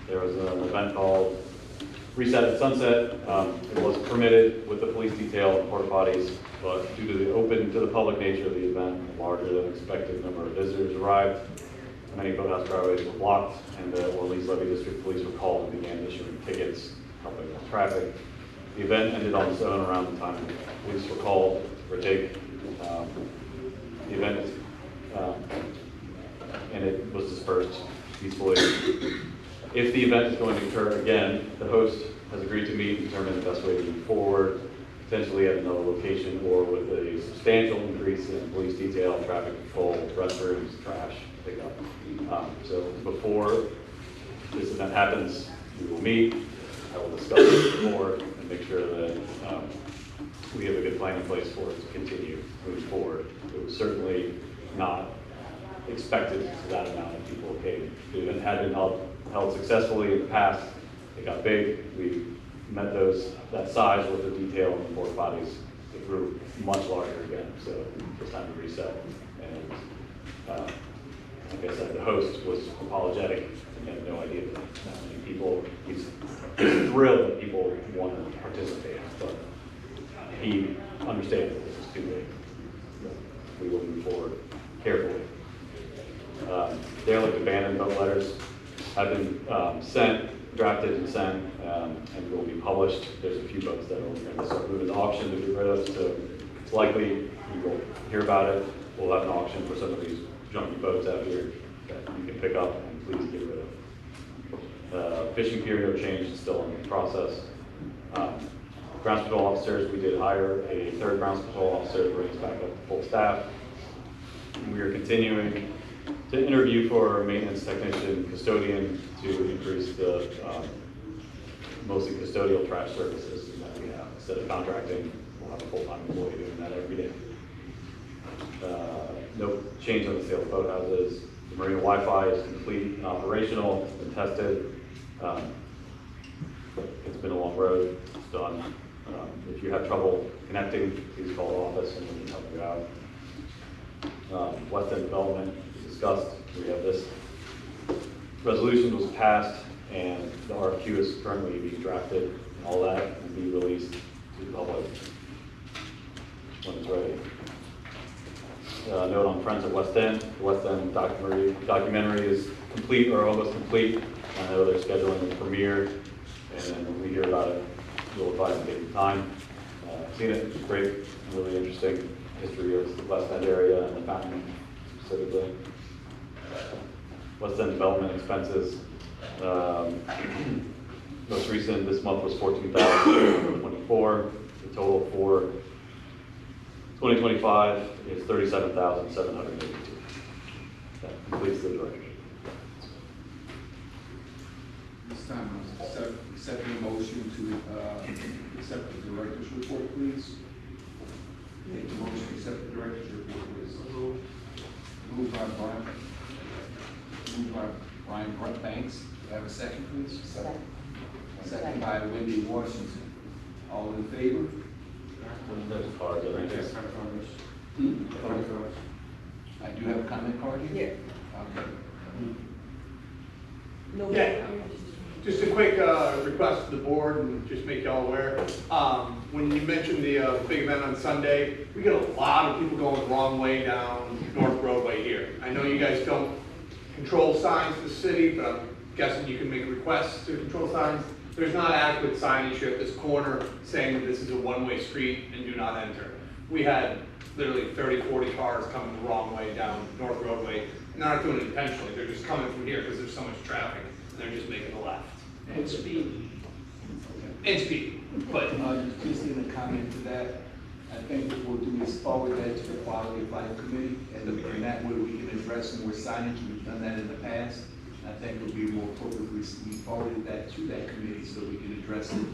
Speaker 4: There was an event called Reset at Sunset. It was permitted with the police detail and porta potties, but due to the open to the public nature of the event, a larger than expected number of visitors arrived. Many boathouse driveways were blocked, and the Orleans Levy District Police were called and began issuing tickets, helping with traffic. The event ended on its own around the time police were called for take. The event and it was dispersed peacefully. If the event is going to occur again, the host has agreed to meet and determine the best way to move forward, potentially at another location or with a substantial increase in police detail, traffic control, restrooms, trash pickup. So before this event happens, we will meet. I will discuss it with the board and make sure that we have a good plan in place for it to continue moving forward. It was certainly not expected that amount of people came. The event had been held successfully in the past. It got big. We met that size with the detail and the porta potties. It grew much larger again, so it's time to reset. And like I said, the host was apologetic. He had no idea that many people. He's thrilled that people want to participate, but he understands that this is too big. We will move forward carefully. Derelict abandoned boat letters have been drafted and sent, and will be published. There's a few boats that are going to start moving to auction to get rid of, so it's likely you will hear about it. We'll have an auction for some of these junky boats out here that you can pick up and please get rid of. Fishing pier, no change, it's still in the process. Grounds patrol officers, we did hire a third grounds patrol officer to bring us back up to full staff. And we are continuing to interview for a maintenance technician, custodian, to increase the mostly custodial trash services that we have. Instead of contracting, we'll have a full-time employee doing that every day. No change on the sale of boathouses. The marina Wi-Fi is complete and operational. It's been tested. It's been a long road. It's done. If you have trouble connecting, please call the office and we can help you out. West End development we discussed. We have this resolution was passed and the RFQ is currently being drafted. And all that will be released to the public when it's ready. Note on Friends of West End. The West End documentary is complete or almost complete. I know they're scheduling a premiere, and then when we hear about it, we'll advise and give you time. I've seen it, it's great, really interesting history of the West End area and the fountain specifically. West End development expenses. Most recent this month was $14,224. The total for 2025 is $37,782. That completes the directorship.
Speaker 2: This time, accept the motion to accept the director's report, please. Make the motion to accept the director's report, please. Moved by Brian Banks. Do I have a second, please? Second by Wendy Washington. All in favor?
Speaker 4: There's cards, I think.
Speaker 2: I do have a comment card here?
Speaker 7: Yeah.
Speaker 2: Okay.
Speaker 7: No.
Speaker 13: Yeah. Just a quick request to the board and just make y'all aware. When you mentioned the big event on Sunday, we get a lot of people going the wrong way down North Broadway here. I know you guys don't control signs in the city, but I'm guessing you can make requests to control signs. There's not adequate signage here at this corner saying that this is a one-way street and do not enter. We had literally 30, 40 cars coming the wrong way down North Broadway, and they're not doing it intentionally. They're just coming from here because there's so much traffic, and they're just making a left.
Speaker 2: And speed.
Speaker 13: And speed, but
Speaker 2: Just in a comment to that, I think what we'll do is forward that to the Quality of Life Committee, and that way we can address more signage. We've done that in the past. I think it would be more appropriate if we forwarded that to that committee so we can address it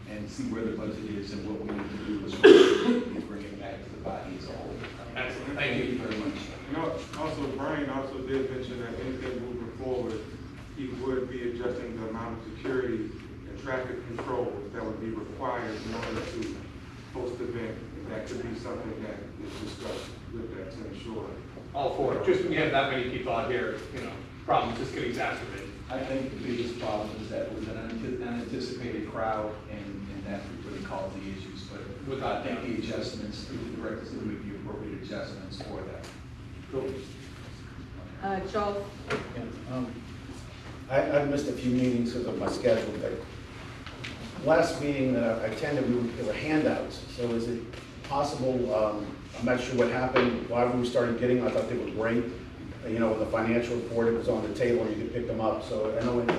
Speaker 2: and see where the budget is and what we need to do as well as bring it back to the body as a whole.
Speaker 13: excellent, thank you.
Speaker 2: very much.
Speaker 14: Also, Brian also did mention that anything moving forward, he would be adjusting the amount of security and traffic control that would be required in order to host the event. That could be something that is discussed with that to ensure.
Speaker 13: All for it. Just when you have that many people out here, you know, problems just get exacerbated.
Speaker 2: I think the biggest problem is that it was an unanticipated crowd and that really caused the issues. But without any adjustments, through the directors will make the appropriate adjustments for that.
Speaker 13: Cool.
Speaker 7: Charles?
Speaker 8: I've missed a few meetings because of my schedule, but last meeting that I attended, there were handouts. So is it possible, I'm not sure what happened, why we started getting them. I thought they were great. You know, in the financial report, it was on the table and you could pick them up. So I know in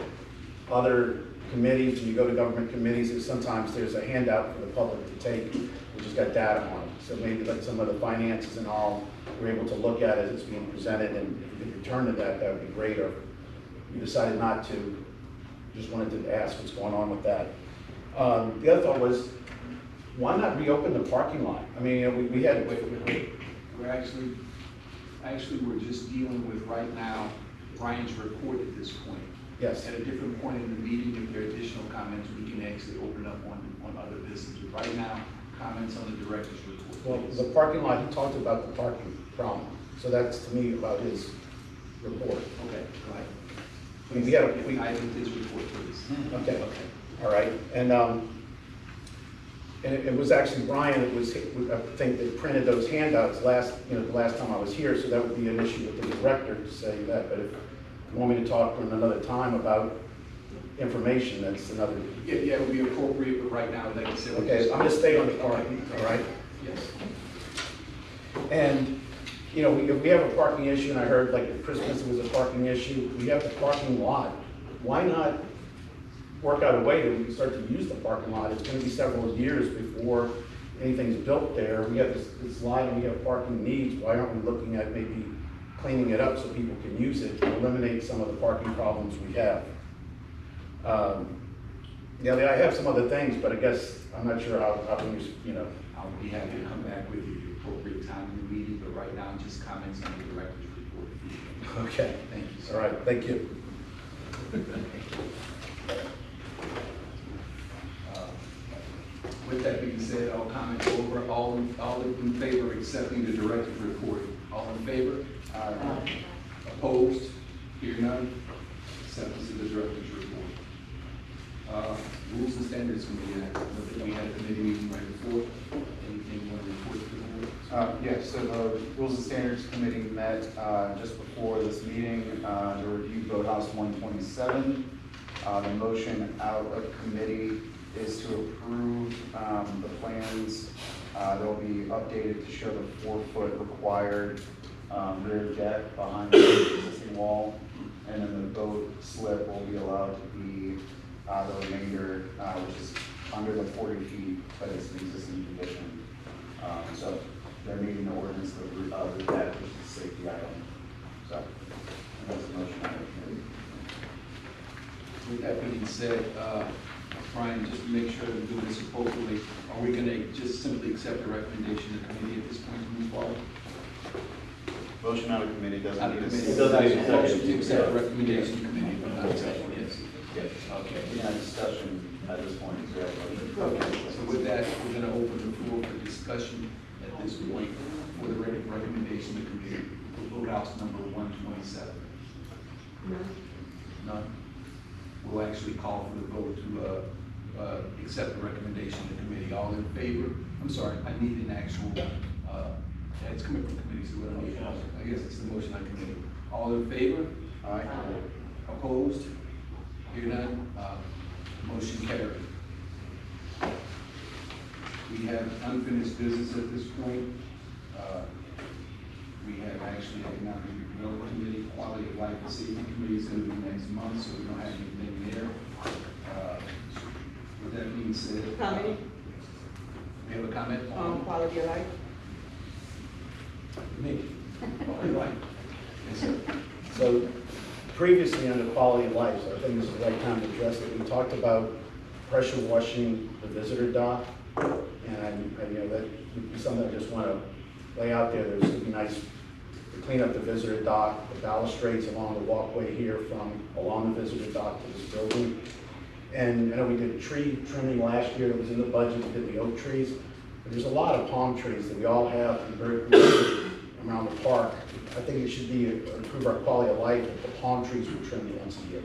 Speaker 8: other committees, when you go to government committees, sometimes there's a handout for the public to take, which has got data on it. So maybe like some of the finances and all, we're able to look at as it's being presented, and if you could return to that, that would be great. Or you decided not to, just wanted to ask what's going on with that. The other thought was, why not reopen the parking lot? I mean, we had,
Speaker 2: We're actually, we're just dealing with right now Brian's report at this point.
Speaker 8: yes.
Speaker 2: At a different point in the meeting, if there are additional comments, we can actually open up on other business. But right now, comments on the director's report.
Speaker 8: Well,
Speaker 2: please.
Speaker 8: the parking lot, he talked about the parking problem. So that's to me about his report.
Speaker 2: Okay, go ahead.
Speaker 8: I mean, we had,
Speaker 2: I think his report, please.
Speaker 8: okay, all right. And it was actually Brian, I think, that printed those handouts the last time I was here, so that would be an issue with the director to say that. But if you want me to talk to him another time about information, that's another.
Speaker 2: Yeah, it would be appropriate, but right now, like I said.
Speaker 8: Okay, I'm gonna stay on the parking, all right?
Speaker 2: Yes.
Speaker 8: And, you know, if we have a parking issue, and I heard like at Christmas it was a parking issue, we have the parking lot. Why not work out a way that we can start to use the parking lot. It's gonna be several years before anything's built there. We have this lot and we have parking needs. Why aren't we looking at maybe cleaning it up so people can use it and eliminate some of the parking problems we have? Yeah, I have some other things, but I guess I'm not sure how we,
Speaker 2: I'll be happy to come back with you at the appropriate time in the meeting, but right now, just comments on the director's report.
Speaker 8: Okay.
Speaker 2: Thank you, sir.
Speaker 8: All right, thank you.
Speaker 2: With that being said, I'll comment over. All in favor of accepting the director's report? All in favor? Opposed? Hear none? Acceptance of the director's report. Rules and Standards Committee, we had a committee meeting right before. Anything you want to report to the board?
Speaker 11: Yes, so the Rules and Standards Committee met just before this meeting to review Vote House 127. The motion out of committee is to approve the plans. They'll be updated to show the 4-foot required rear deck behind the existing wall. And then the vote slip will be allowed to be the remainder, which is under the 40 feet, but it's an existing condition. So they're meeting the ordinance of the deck, which is a safety item. So that's the motion out of committee.
Speaker 2: With that being said, Brian, just to make sure we do this appropriately, are we gonna just simply accept the recommendation of the committee at this point to move forward?
Speaker 11: Motion out of committee doesn't
Speaker 2: Out of
Speaker 11: need a
Speaker 2: committee.
Speaker 4: It doesn't need a second.
Speaker 2: Motion to accept the recommendation of the committee, but not second, yes.
Speaker 11: Yes.
Speaker 2: Okay.
Speaker 11: We have discussion at this point. Is there a motion?
Speaker 2: Okay, so with that, we're gonna open the floor for discussion at this point for the recommendation of the committee for vote house number 127. None? We'll actually call for the vote to accept the recommendation of the committee. All in favor? I'm sorry, I need an actual, it's coming from committee, so we don't need, I guess it's the motion on committee. All in favor?
Speaker 11: Aye.
Speaker 2: Opposed? Hear none? Motion carried. We have unfinished business at this point. We have actually Economic Development Committee, Quality of Life and Safety Committee is going to be next month, so we don't have anything there. With that being said.
Speaker 7: Comment?
Speaker 2: We have a comment?
Speaker 7: Quality of life.
Speaker 2: Me. Quality of life. Yes, sir.
Speaker 8: So previously under quality of life, so I think this is the right time to address it. We talked about pressure washing the visitor dock. And that would be something I just want to lay out there. There's would be nice to clean up the visitor dock, the balustrades along the walkway here from along the visitor dock to this building. And I know we did tree trimming last year. It was in the budget. We did the oak trees. But there's a lot of palm trees that we all have and very promoted around the park. I think it should be improve our quality of life if the palm trees were trimmed once a year.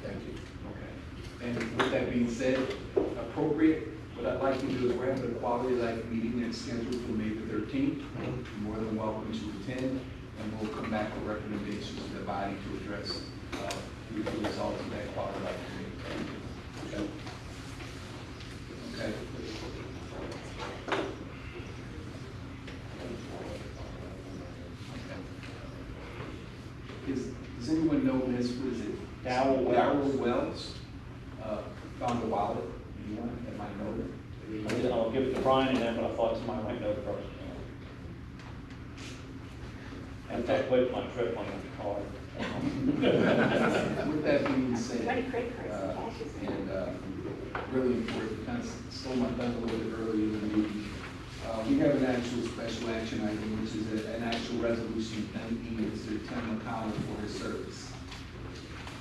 Speaker 8: Thank you.
Speaker 2: Okay. And with that being said, appropriate, what I'd like to do is we're having a quality of life meeting that's scheduled for May the 13th. You're more than welcome to attend, and we'll come back with recommendations to the body to address the results of that quality of life meeting. Okay. Okay. Does anyone know Ms. what is it? Darrell Wells found a wallet. Anyone that might know it?
Speaker 1: I'll give it to Brian and then, but I thought somebody might know the person. And that with my trip on the car.
Speaker 2: With that being said, and really important, kind of stole my thunder a little bit earlier in the meeting. We have an actual special action item, which is an actual resolution thanking Mr. Tim McConnell for his service.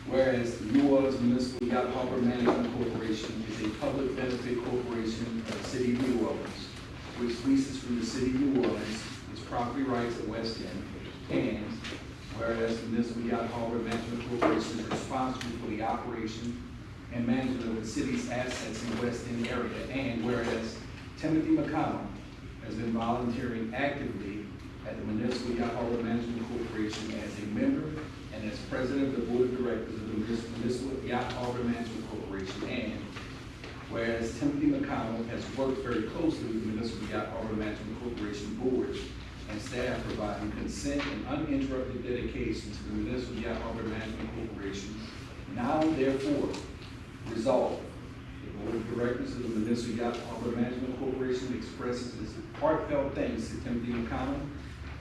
Speaker 2: Whereas the New Orleans Municipal Yacht Harbor Management Corporation is a public benefit corporation of the City of New Orleans, which leases from the City of New Orleans its property rights at West End. And whereas the Municipal Yacht Harbor Management Corporation is responsible for the operation and management of the city's assets in the West End area. And whereas Timothy McConnell has been volunteering actively at the Municipal Yacht Harbor Management Corporation as a member and as president of the board of directors of the Municipal Yacht Harbor Management Corporation. And whereas Timothy McConnell has worked very closely with the Municipal Yacht Harbor Management Corporation board and staff, providing consent and uninterrupted dedication to the Municipal Yacht Harbor Management Corporation. Now, therefore, Resolved, the Board of Directors of the Municipal Yacht Harbor Management Corporation expresses its heartfelt thanks to Timothy McConnell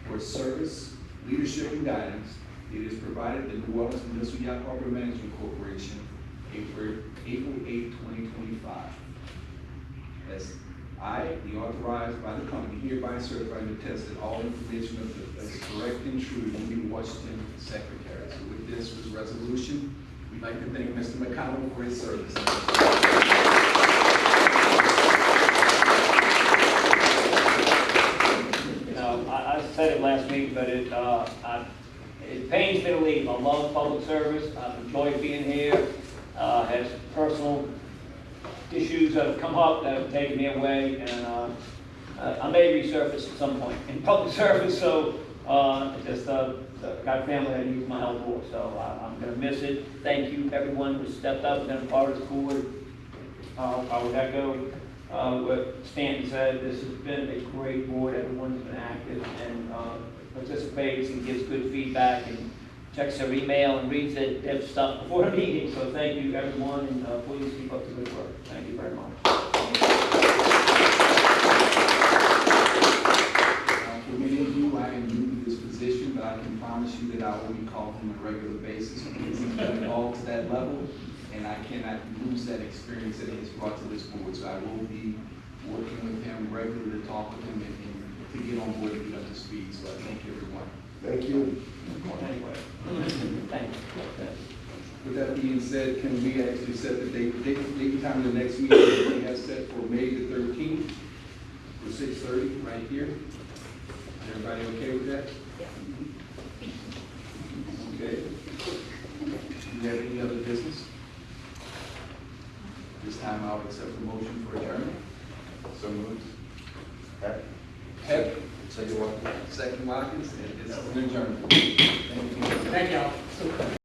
Speaker 2: for his service, leadership, and guidance. It is provided the New Orleans Municipal Yacht Harbor Management Corporation, April 8, 2025. As I, the authorized by the company, hereby certify and attest that all information is correct and true, Lee Washington, Secretary. So with this resolution, we'd like to thank Mr. McConnell for his service.
Speaker 1: You know, I said it last week, but it pains me to leave. I love public service. I've enjoyed being here. Has personal issues that have come up that have taken me away, and I may resurface at some point in public service. So got family that needs my help for. So I'm going to miss it. Thank you, everyone who stepped up and been a part of this board. I would echo what Stanton said. This has been a great board. Everyone's been active and participates and gives good feedback and checks their email and reads their stuff before the meeting. So thank you, everyone, and please keep up the good work. Thank you very much.
Speaker 2: For many of you, I am new to this position, but I can promise you that I will be calling him on a regular basis because he's done it all to that level, and I cannot lose that experience that he has brought to this board. So I will be working with him regularly to talk with him and to get on board and get up to speed. So I thank everyone.
Speaker 5: Thank you.
Speaker 1: Anyway, thank you.
Speaker 2: With that being said, can we actually set the date and time of the next meeting that we have set for May the 13th for 6:30 right here? Everybody okay with that? Okay. Do you have any other business? This time I'll accept the motion for adjournment.
Speaker 11: So moved.
Speaker 2: Heck, so you want second Watkins, and it's an adjournment. Thank you.
Speaker 9: Thank y'all.